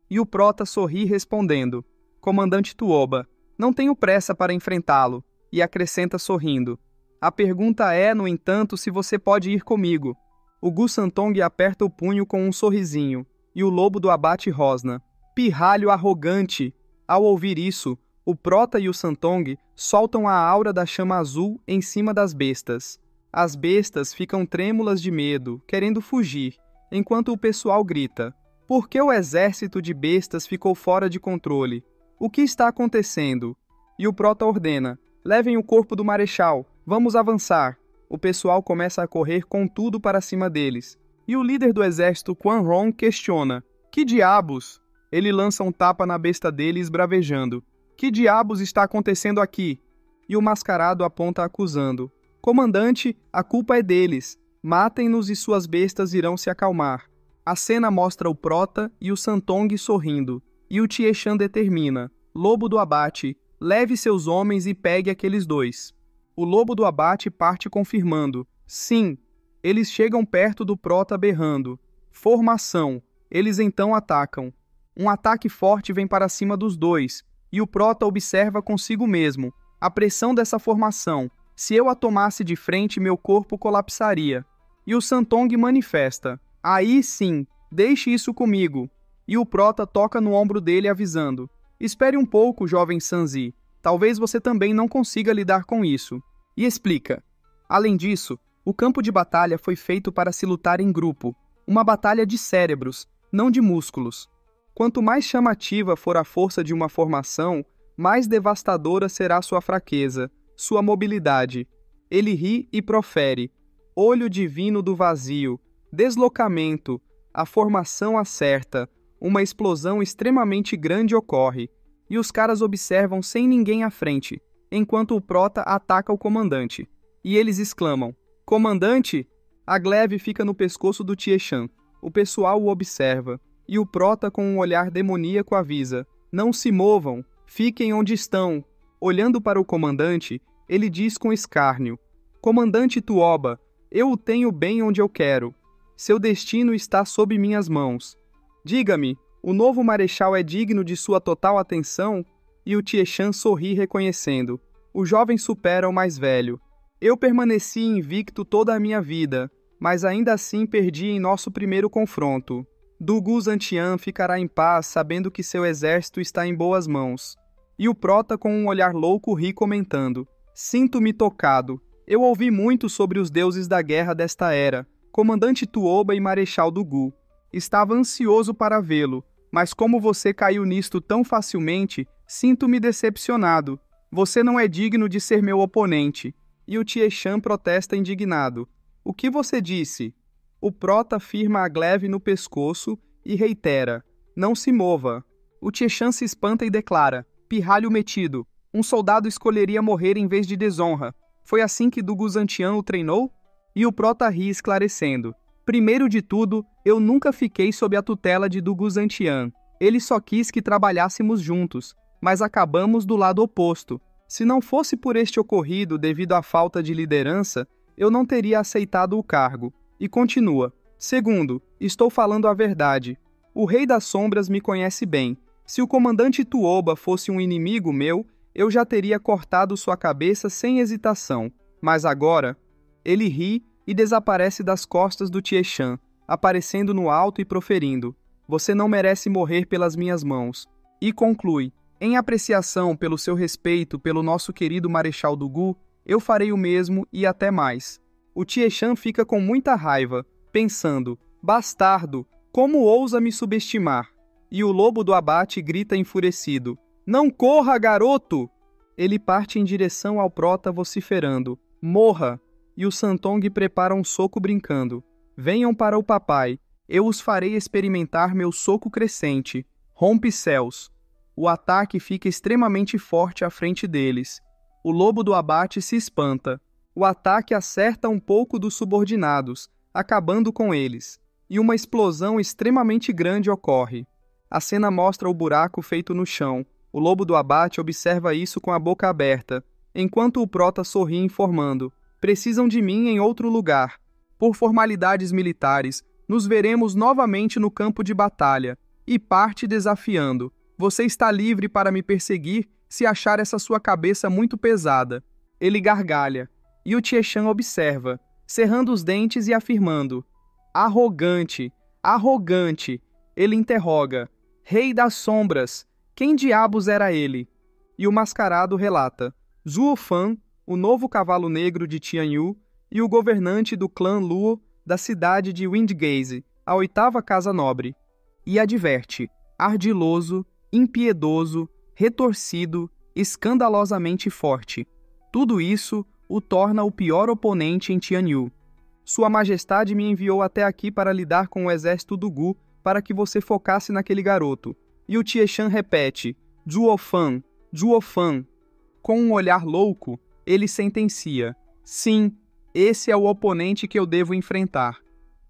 E o prota sorri respondendo: comandante Tuoba, não tenho pressa para enfrentá-lo. E acrescenta sorrindo: a pergunta é, no entanto, se você pode ir comigo. O Gu Santong aperta o punho com um sorrisinho, e o lobo do abate rosna: pirralho arrogante! Ao ouvir isso, o prota e o Santong soltam a aura da chama azul em cima das bestas. As bestas ficam trêmulas de medo, querendo fugir, enquanto o pessoal grita: por que o exército de bestas ficou fora de controle? O que está acontecendo? E o prota ordena: levem o corpo do marechal, vamos avançar. O pessoal começa a correr com tudo para cima deles. E o líder do exército, Quan Rong, questiona: que diabos? Ele lança um tapa na besta dele esbravejando: que diabos está acontecendo aqui? E o mascarado aponta acusando: comandante, a culpa é deles. Matem-nos e suas bestas irão se acalmar. A cena mostra o prota e o Santong sorrindo. E o Tiechan determina: lobo do abate, leve seus homens e pegue aqueles 2. O lobo do abate parte confirmando: sim. Eles chegam perto do prota berrando: formação. Eles então atacam. Um ataque forte vem para cima dos 2, e o prota observa consigo mesmo: a pressão dessa formação. Se eu a tomasse de frente, meu corpo colapsaria. E o Santong manifesta: aí sim, deixe isso comigo. E o prota toca no ombro dele avisando: espere um pouco, jovem Sanzi. Talvez você também não consiga lidar com isso. E explica: além disso, o campo de batalha foi feito para se lutar em grupo. Uma batalha de cérebros, não de músculos. Quanto mais chamativa for a força de uma formação, mais devastadora será sua fraqueza. sua mobilidade. Ele ri e profere: olho divino do vazio, deslocamento, a formação acerta, uma explosão extremamente grande ocorre, e os caras observam sem ninguém à frente, enquanto o prota ataca o comandante. E eles exclamam: comandante! A glaive fica no pescoço do Tien-Chan. O pessoal o observa, e o prota com um olhar demoníaco avisa: não se movam, fiquem onde estão. Olhando para o comandante, ele diz com escárnio: comandante Tuoba, eu o tenho bem onde eu quero. Seu destino está sob minhas mãos. Diga-me, o novo marechal é digno de sua total atenção? E o Tien-Chan sorri reconhecendo: o jovem supera o mais velho. Eu permaneci invicto toda a minha vida, mas ainda assim perdi em nosso primeiro confronto. Dugu Zantian ficará em paz sabendo que seu exército está em boas mãos. E o prota com um olhar louco ri comentando: sinto-me tocado. Eu ouvi muito sobre os deuses da guerra desta era, comandante Tuoba e marechal Dugu. Estava ansioso para vê-lo, mas como você caiu nisto tão facilmente, sinto-me decepcionado. Você não é digno de ser meu oponente. E o Tien-Chan protesta indignado: o que você disse? O prota firma a glaive no pescoço e reitera: não se mova. O Tien-Chan se espanta e declara: pirralho metido. Um soldado escolheria morrer em vez de desonra. Foi assim que Dugu Zantian o treinou? E o prota ri esclarecendo: primeiro de tudo, eu nunca fiquei sob a tutela de Dugu Zantian. Ele só quis que trabalhássemos juntos, mas acabamos do lado oposto. Se não fosse por este ocorrido devido à falta de liderança, eu não teria aceitado o cargo. E continua: segundo, estou falando a verdade. O Rei das Sombras me conhece bem. Se o comandante Tuoba fosse um inimigo meu, eu já teria cortado sua cabeça sem hesitação. Mas agora... Ele ri e desaparece das costas do Tien-Chan, aparecendo no alto e proferindo: você não merece morrer pelas minhas mãos. E conclui: em apreciação pelo seu respeito pelo nosso querido Marechal Dugu, eu farei o mesmo e até mais. O Tien-Chan fica com muita raiva, pensando: bastardo, como ousa me subestimar? E o lobo do abate grita enfurecido: não corra, garoto! Ele parte em direção ao prota vociferando: morra! E o Santong prepara um soco brincando: venham para o papai, eu os farei experimentar meu soco crescente. Rompe céus. O ataque fica extremamente forte à frente deles. O lobo do abate se espanta. O ataque acerta um pouco dos subordinados, acabando com eles. E uma explosão extremamente grande ocorre. A cena mostra o buraco feito no chão. O lobo do abate observa isso com a boca aberta, enquanto o prota sorri informando: precisam de mim em outro lugar. Por formalidades militares, nos veremos novamente no campo de batalha. E parte desafiando: você está livre para me perseguir se achar essa sua cabeça muito pesada. Ele gargalha, e o Tien-Chan observa, cerrando os dentes e afirmando: arrogante, arrogante. Ele interroga: Rei das Sombras, quem diabos era ele? E o mascarado relata: Zhuo Fan, o novo cavalo negro de Tianyu, e o governante do clã Luo da cidade de Windgate, a 8ª casa nobre. E adverte: ardiloso, impiedoso, retorcido, escandalosamente forte. Tudo isso o torna o pior oponente em Tianyu. Sua Majestade me enviou até aqui para lidar com o exército do Gu, para que você focasse naquele garoto. E o Tien-Chan repete: Zhuo Fan, Zhuo Fan. Com um olhar louco, ele sentencia: sim, esse é o oponente que eu devo enfrentar.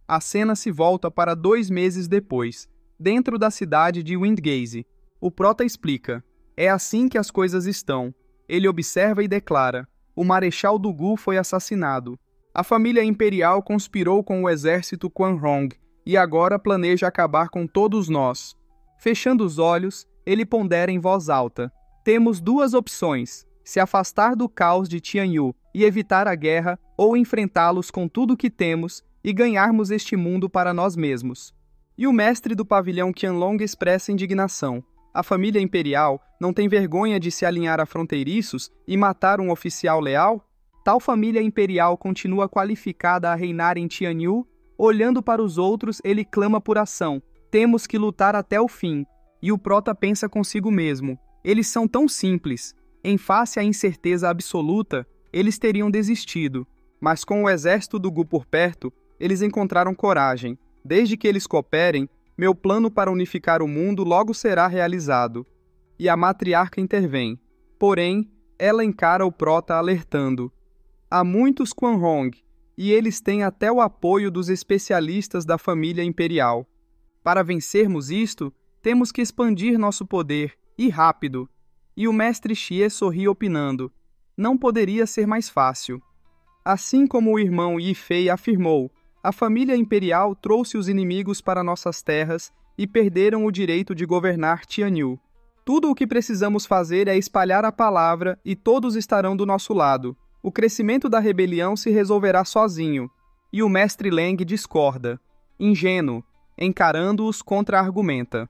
A cena se volta para 2 meses depois, dentro da cidade de Windgate. O prota explica: é assim que as coisas estão. Ele observa e declara: o Marechal Dugu foi assassinado. A família imperial conspirou com o exército Quan Hong e agora planeja acabar com todos nós. Fechando os olhos, ele pondera em voz alta: temos 2 opções: se afastar do caos de Tianyu e evitar a guerra, ou enfrentá-los com tudo o que temos e ganharmos este mundo para nós mesmos. E o mestre do pavilhão Qianlong expressa indignação: a família imperial não tem vergonha de se alinhar a fronteiriços e matar um oficial leal? Tal família imperial continua qualificada a reinar em Tianyu? Olhando para os outros, ele clama por ação: temos que lutar até o fim. E o prota pensa consigo mesmo: eles são tão simples. Em face à incerteza absoluta, eles teriam desistido, mas com o exército do Gu por perto, eles encontraram coragem. Desde que eles cooperem, meu plano para unificar o mundo logo será realizado. E a matriarca intervém. Porém, ela encara o prota alertando. Há muitos Quan Hong, e eles têm até o apoio dos especialistas da família imperial. Para vencermos isto, temos que expandir nosso poder, e rápido. E o mestre Xie sorri opinando. Não poderia ser mais fácil. Assim como o irmão Yi Fei afirmou, a família imperial trouxe os inimigos para nossas terras e perderam o direito de governar Tianyu. Tudo o que precisamos fazer é espalhar a palavra e todos estarão do nosso lado. O crescimento da rebelião se resolverá sozinho. E o mestre Leng discorda. Ingênuo, encarando-os contra-argumenta.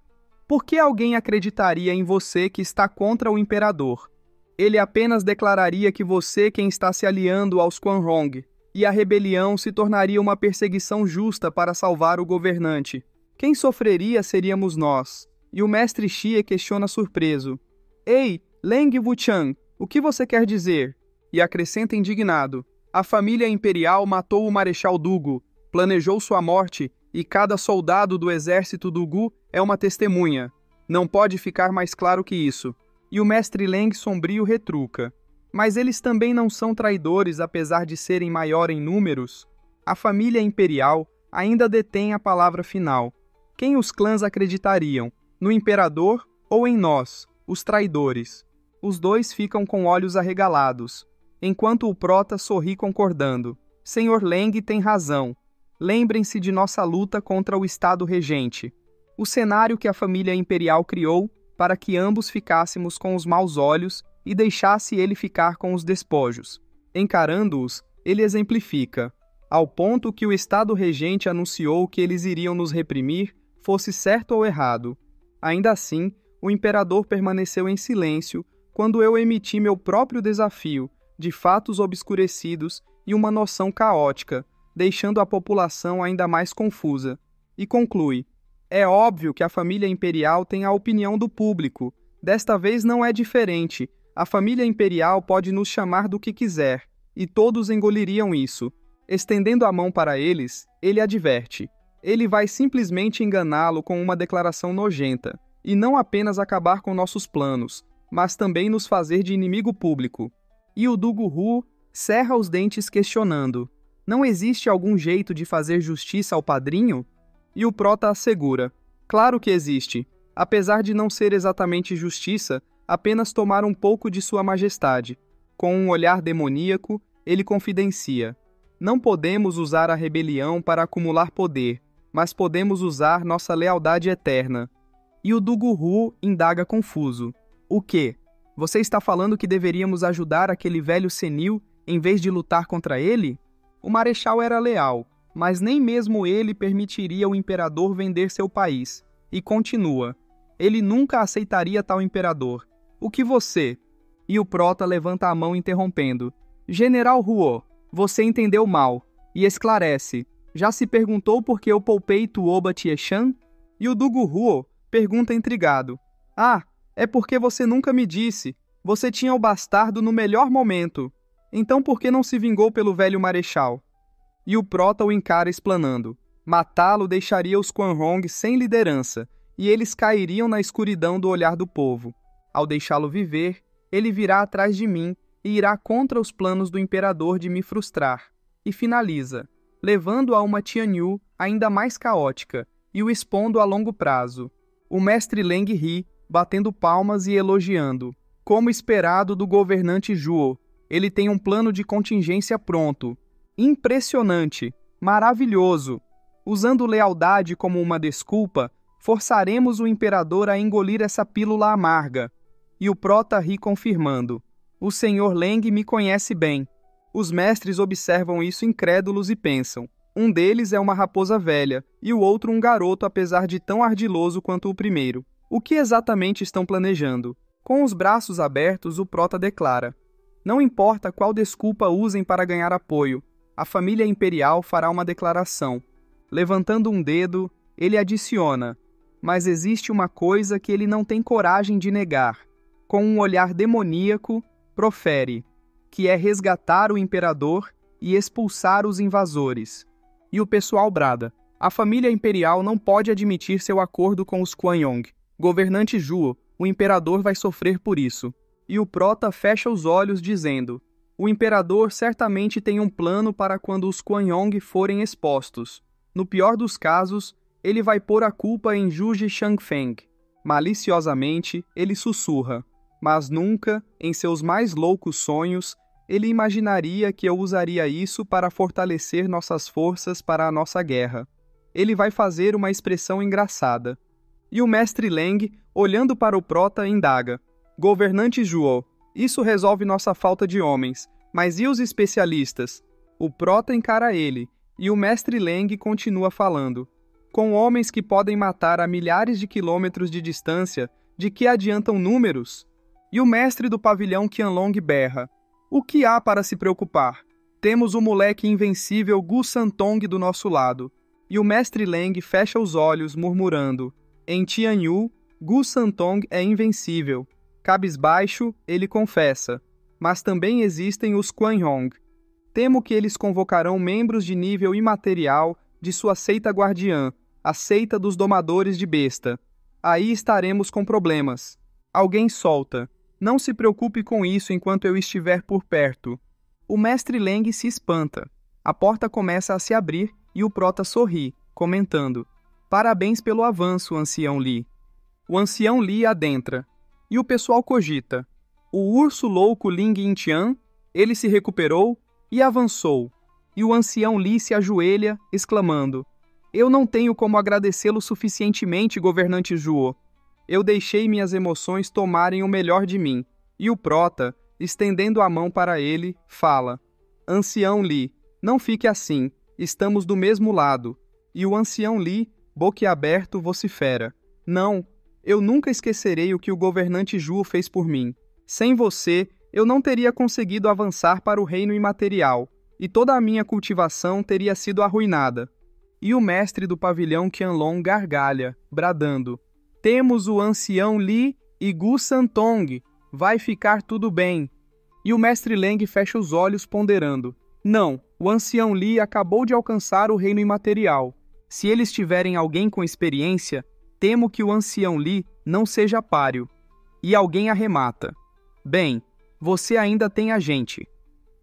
Por que alguém acreditaria em você que está contra o imperador? Ele apenas declararia que você quem está se aliando aos Quan Hong, e a rebelião se tornaria uma perseguição justa para salvar o governante. Quem sofreria seríamos nós. E o mestre Xie questiona surpreso. Ei, Leng Wuchang, o que você quer dizer? E acrescenta indignado. A família imperial matou o Marechal Dugu, planejou sua morte, e cada soldado do exército do Gu é uma testemunha. Não pode ficar mais claro que isso. E o mestre Leng sombrio retruca. Mas eles também não são traidores apesar de serem maior em números? A família imperial ainda detém a palavra final. Quem os clãs acreditariam? No imperador ou em nós, os traidores? Os dois ficam com olhos arregalados, enquanto o prota sorri concordando. Senhor Leng tem razão. Lembrem-se de nossa luta contra o Estado regente. O cenário que a família imperial criou para que ambos ficássemos com os maus olhos e deixasse ele ficar com os despojos. Encarando-os, ele exemplifica, ao ponto que o Estado regente anunciou que eles iriam nos reprimir, fosse certo ou errado. Ainda assim, o imperador permaneceu em silêncio quando eu emiti meu próprio desafio, de fatos obscurecidos e uma noção caótica, deixando a população ainda mais confusa. E conclui, é óbvio que a família imperial tem a opinião do público. Desta vez não é diferente. A família imperial pode nos chamar do que quiser, e todos engoliriam isso. Estendendo a mão para eles, ele adverte. Ele vai simplesmente enganá-lo com uma declaração nojenta, e não apenas acabar com nossos planos, mas também nos fazer de inimigo público. E o Dugu Hu cerra os dentes questionando. Não existe algum jeito de fazer justiça ao padrinho? E o prota assegura. Claro que existe. Apesar de não ser exatamente justiça, apenas tomar um pouco de sua majestade. Com um olhar demoníaco, ele confidencia. Não podemos usar a rebelião para acumular poder, mas podemos usar nossa lealdade eterna. E o Dugu Hu indaga confuso. O quê? Você está falando que deveríamos ajudar aquele velho senil em vez de lutar contra ele? O marechal era leal, mas nem mesmo ele permitiria o imperador vender seu país. E continua. Ele nunca aceitaria tal imperador. O que você? E o prota levanta a mão interrompendo. General Huo, você entendeu mal. E esclarece. Já se perguntou por que eu poupei Tuoba Tieshan? E o Dugu Huo pergunta intrigado. Ah, é porque você nunca me disse. Você tinha o bastardo no melhor momento. Então por que não se vingou pelo velho marechal? E o prota o encara explanando. Matá-lo deixaria os Quan Hong sem liderança, e eles cairiam na escuridão do olhar do povo. Ao deixá-lo viver, ele virá atrás de mim e irá contra os planos do imperador de me frustrar. E finaliza, levando a uma Tianyu ainda mais caótica e o expondo a longo prazo. O mestre Leng ri, batendo palmas e elogiando. Como esperado do governante Zhuo, ele tem um plano de contingência pronto. Impressionante, maravilhoso. Usando lealdade como uma desculpa, forçaremos o imperador a engolir essa pílula amarga. E o prota ri confirmando. O senhor Leng me conhece bem. Os mestres observam isso incrédulos e pensam. Um deles é uma raposa velha, e o outro um garoto apesar de tão ardiloso quanto o primeiro. O que exatamente estão planejando? Com os braços abertos, o prota declara. Não importa qual desculpa usem para ganhar apoio, a família imperial fará uma declaração. Levantando um dedo, ele adiciona. Mas existe uma coisa que ele não tem coragem de negar. com um olhar demoníaco, profere, que é resgatar o imperador e expulsar os invasores. E o pessoal brada: a família imperial não pode admitir seu acordo com os Quan Yong. Governante Zhuo, o imperador vai sofrer por isso. E o prota fecha os olhos dizendo: o imperador certamente tem um plano para quando os Quan Yong forem expostos. No pior dos casos, ele vai pôr a culpa em Zhuge Shangfeng. Maliciosamente, ele sussurra: mas nunca, em seus mais loucos sonhos, ele imaginaria que eu usaria isso para fortalecer nossas forças para a nossa guerra. Ele vai fazer uma expressão engraçada. E o mestre Leng, olhando para o prota, indaga: governante Zhuo, isso resolve nossa falta de homens, mas e os especialistas? O prota encara ele, e o mestre Leng continua falando: com homens que podem matar a milhares de quilômetros de distância, de que adiantam números? E o mestre do pavilhão Qianlong berra: o que há para se preocupar? Temos o moleque invencível Gu Santong do nosso lado. E o mestre Leng fecha os olhos, murmurando: em Tianyu, Gu Santong é invencível. Cabisbaixo, ele confessa: mas também existem os Quan Yong. Temo que eles convocarão membros de nível imaterial de sua seita guardiã, a seita dos domadores de besta. Aí estaremos com problemas. Alguém solta: não se preocupe com isso enquanto eu estiver por perto. O mestre Leng se espanta. A porta começa a se abrir e o prota sorri, comentando: parabéns pelo avanço, ancião Li. O ancião Li adentra. E o pessoal cogita: o urso louco Ling Yintian, ele se recuperou e avançou. E o ancião Li se ajoelha, exclamando: eu não tenho como agradecê-lo suficientemente, governante Zhuo. Eu deixei minhas emoções tomarem o melhor de mim. E o prota, estendendo a mão para ele, fala: ancião Li, não fique assim, estamos do mesmo lado. E o ancião Li, boquiaberto, vocifera: não, eu nunca esquecerei o que o governante Zhuo fez por mim. Sem você, eu não teria conseguido avançar para o reino imaterial, e toda a minha cultivação teria sido arruinada. E o mestre do pavilhão Qianlong gargalha, bradando: temos o ancião Li e Gu Santong, vai ficar tudo bem. E o mestre Leng fecha os olhos ponderando: não, o ancião Li acabou de alcançar o reino imaterial. Se eles tiverem alguém com experiência, temo que o ancião Li não seja páreo. E alguém arremata: bem, você ainda tem a gente.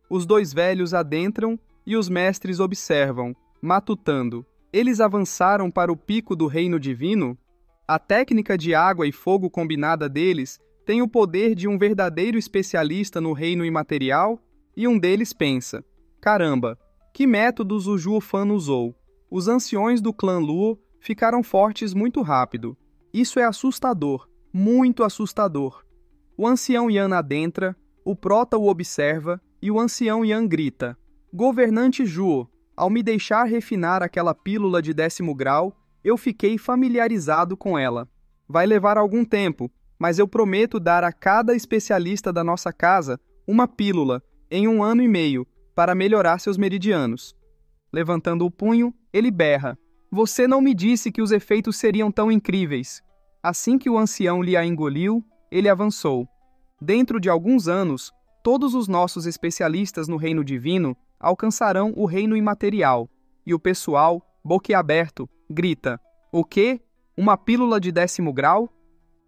Os dois velhos adentram e os mestres observam, matutando: eles avançaram para o pico do reino divino? A técnica de água e fogo combinada deles tem o poder de um verdadeiro especialista no reino imaterial? E um deles pensa: caramba, que métodos o Zhuo Fan usou? Os anciões do clã Luo ficaram fortes muito rápido. Isso é assustador, muito assustador. O ancião Yan adentra, o prota o observa e o ancião Yan grita: governante Zhuo, ao me deixar refinar aquela pílula de 10º grau, eu fiquei familiarizado com ela. Vai levar algum tempo, mas eu prometo dar a cada especialista da nossa casa uma pílula, em 1 ano e meio, para melhorar seus meridianos. Levantando o punho, ele berra: você não me disse que os efeitos seriam tão incríveis. Assim que o ancião lhe a engoliu, ele avançou: dentro de alguns anos, todos os nossos especialistas no reino divino alcançarão o reino imaterial. E o pessoal, boquiaberto, grita: o quê? Uma pílula de 10º grau?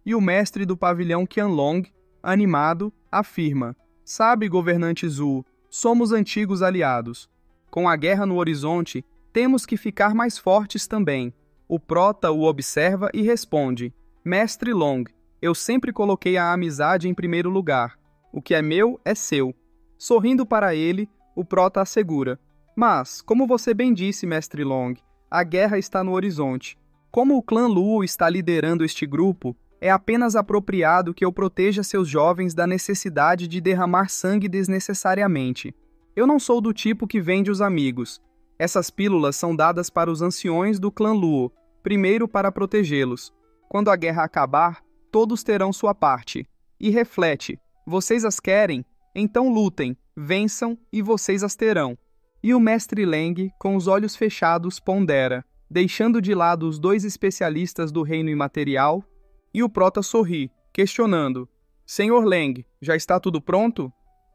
E o mestre do pavilhão Qianlong, animado, afirma: sabe, governante Zhu, somos antigos aliados. Com a guerra no horizonte, temos que ficar mais fortes também. O prota o observa e responde: mestre Long, eu sempre coloquei a amizade em primeiro lugar. O que é meu é seu. Sorrindo para ele, o prota assegura: mas, como você bem disse, mestre Long, a guerra está no horizonte. Como o clã Luo está liderando este grupo, é apenas apropriado que eu proteja seus jovens da necessidade de derramar sangue desnecessariamente. Eu não sou do tipo que vende os amigos. Essas pílulas são dadas para os anciões do clã Luo, primeiro para protegê-los. Quando a guerra acabar, todos terão sua parte. E reflete: vocês as querem? Então lutem, vençam e vocês as terão. E o mestre Leng, com os olhos fechados, pondera, deixando de lado os 2 especialistas do reino imaterial, e o prota sorri, questionando: Senhor Leng, já está tudo pronto?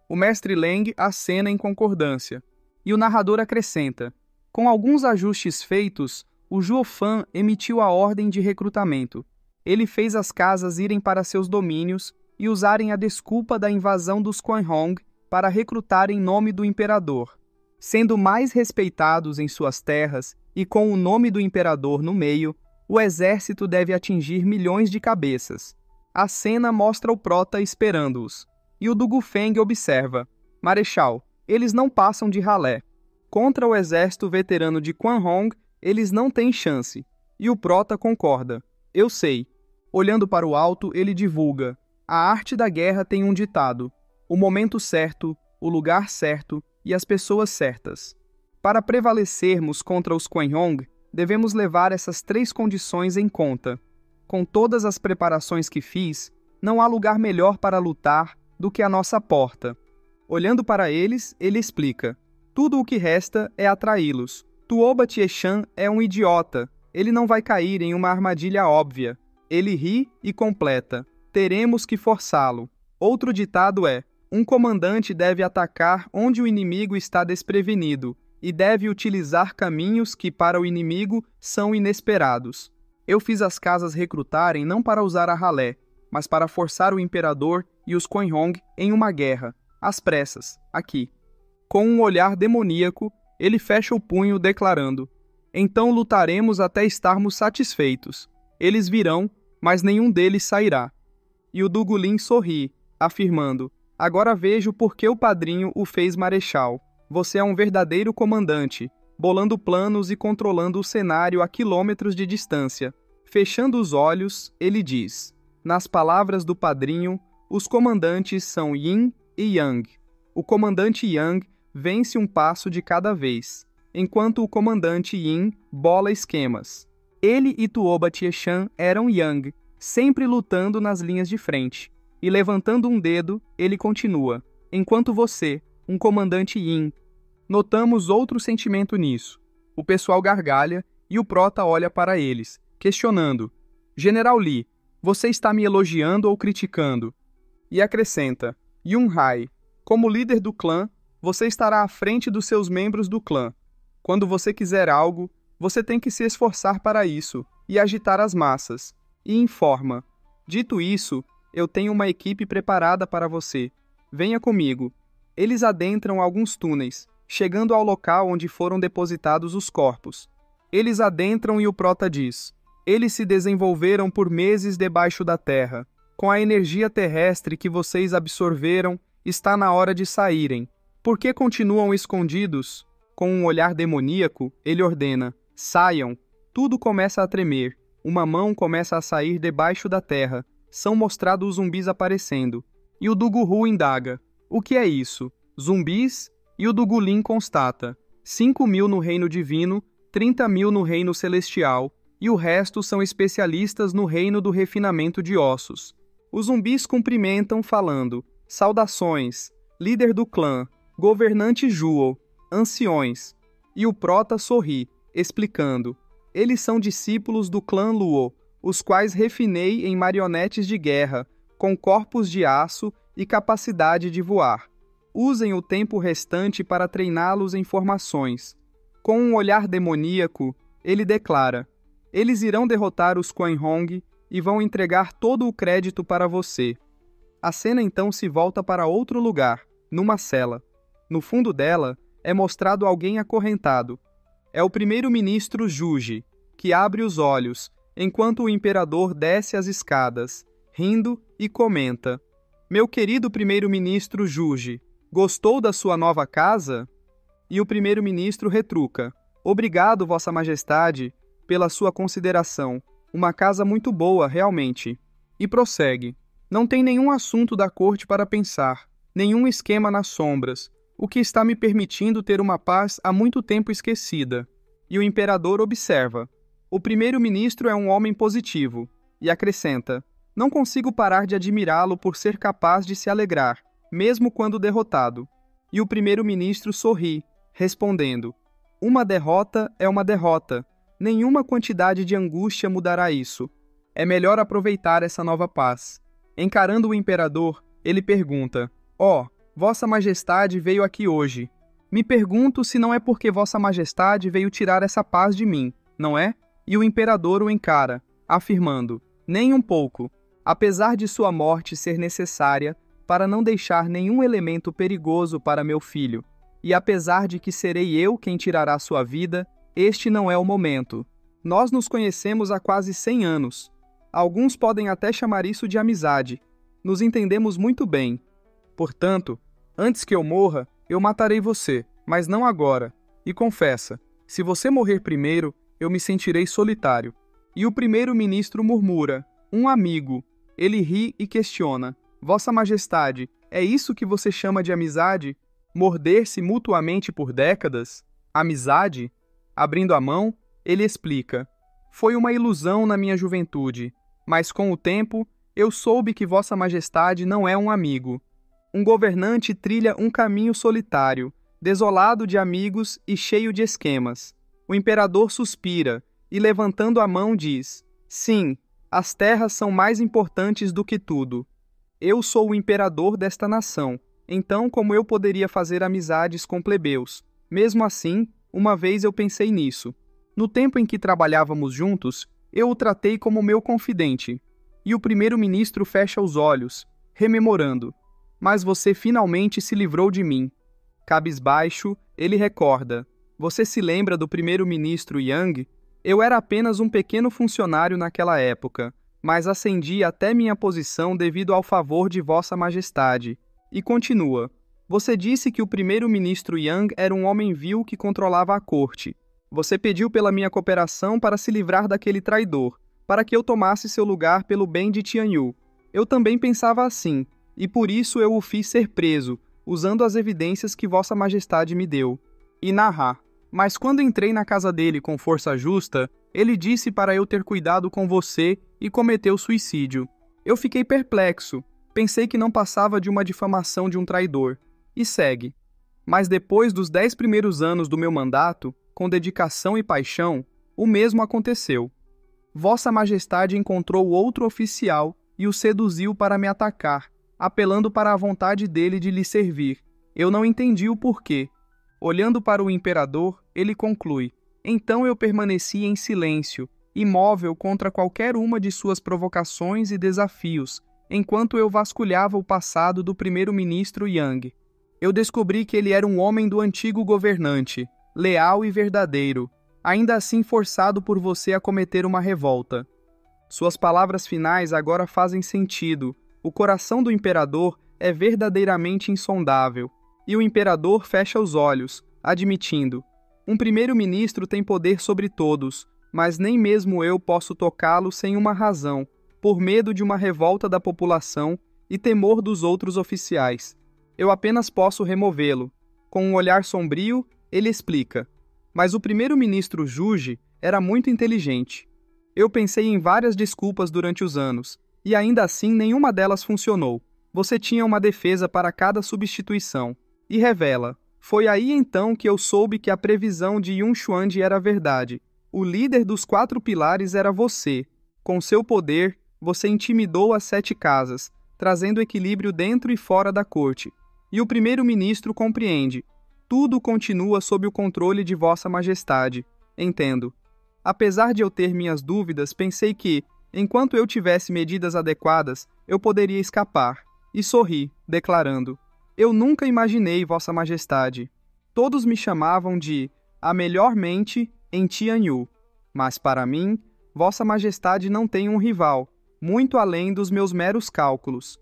O mestre Leng acena em concordância. E o narrador acrescenta: com alguns ajustes feitos, o Juofan emitiu a ordem de recrutamento. Ele fez as casas irem para seus domínios e usarem a desculpa da invasão dos Quanhong para recrutar em nome do imperador. Sendo mais respeitados em suas terras e com o nome do imperador no meio, o exército deve atingir milhões de cabeças. A cena mostra o prota esperando-os. E o Dugufeng observa: Marechal, eles não passam de ralé. Contra o exército veterano de Quanhong, eles não têm chance. E o prota concorda: eu sei. Olhando para o alto, ele divulga: a arte da guerra tem um ditado: o momento certo, o lugar certo e as pessoas certas. Para prevalecermos contra os Quanhong, devemos levar essas 3 condições em conta. Com todas as preparações que fiz, não há lugar melhor para lutar do que a nossa porta. Olhando para eles, ele explica: tudo o que resta é atraí-los. Tuoba Tiechan é um idiota. Ele não vai cair em uma armadilha óbvia. Ele ri e completa: teremos que forçá-lo. Outro ditado é: um comandante deve atacar onde o inimigo está desprevenido e deve utilizar caminhos que para o inimigo são inesperados. Eu fiz as casas recrutarem não para usar a ralé, mas para forçar o imperador e os Quanhong em uma guerra, às pressas, aqui. Com um olhar demoníaco, ele fecha o punho declarando: então lutaremos até estarmos satisfeitos. Eles virão, mas nenhum deles sairá. E o Dugulin sorri, afirmando: agora vejo por que o padrinho o fez marechal. Você é um verdadeiro comandante, bolando planos e controlando o cenário a quilômetros de distância. Fechando os olhos, ele diz: nas palavras do padrinho, os comandantes são Yin e Yang. O comandante Yang vence um passo de cada vez, enquanto o comandante Yin bola esquemas. Ele e Tuoba Tiechan eram Yang, sempre lutando nas linhas de frente. E levantando um dedo, ele continua: enquanto você, um comandante Yin. Notamos outro sentimento nisso. O pessoal gargalha e o prota olha para eles, questionando: General Li, você está me elogiando ou criticando? E acrescenta: Yun-hai, como líder do clã, você estará à frente dos seus membros do clã. Quando você quiser algo, você tem que se esforçar para isso e agitar as massas. E informa: dito isso, eu tenho uma equipe preparada para você. Venha comigo. Eles adentram alguns túneis, chegando ao local onde foram depositados os corpos. Eles adentram e o prota diz: eles se desenvolveram por meses debaixo da terra. Com a energia terrestre que vocês absorveram, está na hora de saírem. Por que continuam escondidos? Com um olhar demoníaco, ele ordena: saiam. Tudo começa a tremer. Uma mão começa a sair debaixo da terra. São mostrados os zumbis aparecendo. E o Duguru indaga: o que é isso? Zumbis? E o Dugulin constata: 5.000 no reino divino, 30.000 no reino celestial, e o resto são especialistas no reino do refinamento de ossos. Os zumbis cumprimentam falando: saudações, líder do clã, governante Juo, anciões. E o prota sorri, explicando: eles são discípulos do clã Luo, os quais refinei em marionetes de guerra, com corpos de aço e capacidade de voar. Usem o tempo restante para treiná-los em formações. Com um olhar demoníaco, ele declara: eles irão derrotar os Quanhong e vão entregar todo o crédito para você. A cena então se volta para outro lugar, numa cela. No fundo dela, é mostrado alguém acorrentado. É o primeiro-ministro Juji, que abre os olhos, enquanto o imperador desce as escadas, rindo e comenta: meu querido primeiro-ministro Juji, gostou da sua nova casa? E o primeiro-ministro retruca: obrigado, Vossa Majestade, pela sua consideração. Uma casa muito boa, realmente. E prossegue: não tem nenhum assunto da corte para pensar, nenhum esquema nas sombras, o que está me permitindo ter uma paz há muito tempo esquecida. E o imperador observa: o primeiro-ministro é um homem positivo. E acrescenta: não consigo parar de admirá-lo por ser capaz de se alegrar, mesmo quando derrotado. E o primeiro-ministro sorri, respondendo: uma derrota é uma derrota. Nenhuma quantidade de angústia mudará isso. É melhor aproveitar essa nova paz. Encarando o imperador, ele pergunta: Ó, Vossa Majestade veio aqui hoje. Me pergunto se não é porque Vossa Majestade veio tirar essa paz de mim, não é? E o imperador o encara, afirmando: Nem um pouco. Apesar de sua morte ser necessária para não deixar nenhum elemento perigoso para meu filho, e apesar de que serei eu quem tirará sua vida, este não é o momento. Nós nos conhecemos há quase 100 anos. Alguns podem até chamar isso de amizade. Nos entendemos muito bem. Portanto, antes que eu morra, eu matarei você, mas não agora. E confessa, se você morrer primeiro, eu me sentirei solitário. E o primeiro-ministro murmura: Um amigo. Ele ri e questiona: Vossa Majestade, é isso que você chama de amizade? Morder-se mutuamente por décadas? Amizade? Abrindo a mão, ele explica: Foi uma ilusão na minha juventude, mas com o tempo eu soube que Vossa Majestade não é um amigo. Um governante trilha um caminho solitário, desolado de amigos e cheio de esquemas. O imperador suspira e, levantando a mão, diz: Sim, as terras são mais importantes do que tudo. Eu sou o imperador desta nação, então como eu poderia fazer amizades com plebeus? Mesmo assim, uma vez eu pensei nisso. No tempo em que trabalhávamos juntos, eu o tratei como meu confidente. E o primeiro-ministro fecha os olhos, rememorando: Mas você finalmente se livrou de mim. Cabisbaixo, ele recorda: Você se lembra do primeiro-ministro Yang? Eu era apenas um pequeno funcionário naquela época, mas ascendi até minha posição devido ao favor de Vossa Majestade. E continua: Você disse que o primeiro-ministro Yang era um homem vil que controlava a corte. Você pediu pela minha cooperação para se livrar daquele traidor, para que eu tomasse seu lugar pelo bem de Tianyu. Eu também pensava assim, e por isso eu o fiz ser preso, usando as evidências que Vossa Majestade me deu. E narrar: Mas quando entrei na casa dele com força justa, ele disse para eu ter cuidado com você e cometeu suicídio. Eu fiquei perplexo, pensei que não passava de uma difamação de um traidor. E segue: Mas depois dos 10 primeiros anos do meu mandato, com dedicação e paixão, o mesmo aconteceu. Vossa Majestade encontrou outro oficial e o seduziu para me atacar, apelando para a vontade dele de lhe servir. Eu não entendi o porquê. Olhando para o imperador, ele conclui: Então eu permaneci em silêncio, imóvel contra qualquer uma de suas provocações e desafios, enquanto eu vasculhava o passado do primeiro-ministro Yang. Eu descobri que ele era um homem do antigo governante, leal e verdadeiro, ainda assim forçado por você a cometer uma revolta. Suas palavras finais agora fazem sentido. O coração do imperador é verdadeiramente insondável. E o imperador fecha os olhos, admitindo: Um primeiro-ministro tem poder sobre todos, mas nem mesmo eu posso tocá-lo sem uma razão, por medo de uma revolta da população e temor dos outros oficiais. Eu apenas posso removê-lo. Com um olhar sombrio, ele explica: Mas o primeiro-ministro Juge era muito inteligente. Eu pensei em várias desculpas durante os anos, e ainda assim nenhuma delas funcionou. Você tinha uma defesa para cada substituição. E revela: Foi aí então que eu soube que a previsão de Yun Xuande era verdade. O líder dos 4 pilares era você. Com seu poder, você intimidou as 7 casas, trazendo equilíbrio dentro e fora da corte. E o primeiro-ministro compreende: Tudo continua sob o controle de Vossa Majestade. Entendo. Apesar de eu ter minhas dúvidas, pensei que, enquanto eu tivesse medidas adequadas, eu poderia escapar. E sorri, declarando: Eu nunca imaginei, Vossa Majestade. Todos me chamavam de a melhor mente em Tianyu. Mas para mim, Vossa Majestade não tem um rival, muito além dos meus meros cálculos.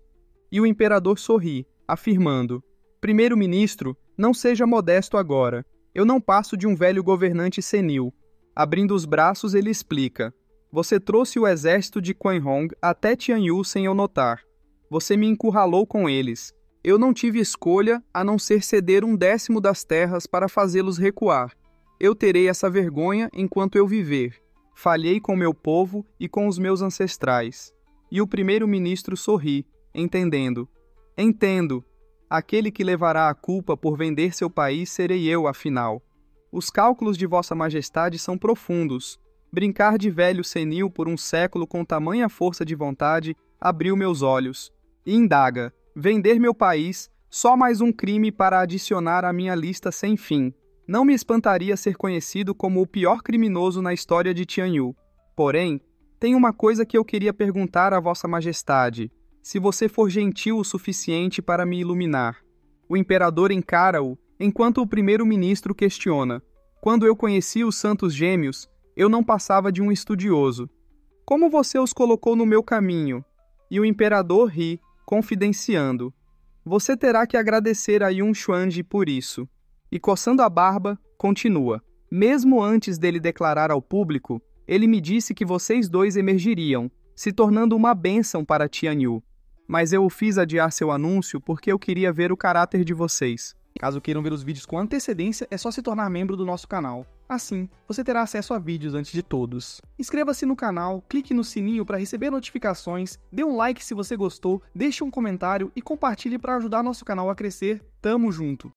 E o imperador sorri, afirmando: Primeiro-ministro, não seja modesto agora. Eu não passo de um velho governante senil. Abrindo os braços, ele explica: Você trouxe o exército de Quan Hong até Tianyu sem eu notar. Você me encurralou com eles. Eu não tive escolha a não ser ceder 1/10 das terras para fazê-los recuar. Eu terei essa vergonha enquanto eu viver. Falhei com meu povo e com os meus ancestrais. E o primeiro-ministro sorri, entendendo: Entendo. Aquele que levará a culpa por vender seu país serei eu, afinal. Os cálculos de Vossa Majestade são profundos. Brincar de velho senil por um século com tamanha força de vontade abriu meus olhos. E indaga: vender meu país, só mais um crime para adicionar à minha lista sem fim. Não me espantaria ser conhecido como o pior criminoso na história de Tianyu. Porém, tem uma coisa que eu queria perguntar a Vossa Majestade, se você for gentil o suficiente para me iluminar. O imperador encara-o, enquanto o primeiro-ministro questiona. Quando eu conheci os Santos Gêmeos, eu não passava de um estudioso. Como você os colocou no meu caminho? E o imperador ri, confidenciando. Você terá que agradecer a Yun Xuanji por isso. E coçando a barba, continua. Mesmo antes dele declarar ao público, ele me disse que vocês dois emergiriam, se tornando uma bênção para Tianyu. Mas eu o fiz adiar seu anúncio porque eu queria ver o caráter de vocês. Caso queiram ver os vídeos com antecedência, é só se tornar membro do nosso canal. Assim, você terá acesso a vídeos antes de todos. Inscreva-se no canal, clique no sininho para receber notificações, dê um like se você gostou, deixe um comentário e compartilhe para ajudar nosso canal a crescer. Tamo junto!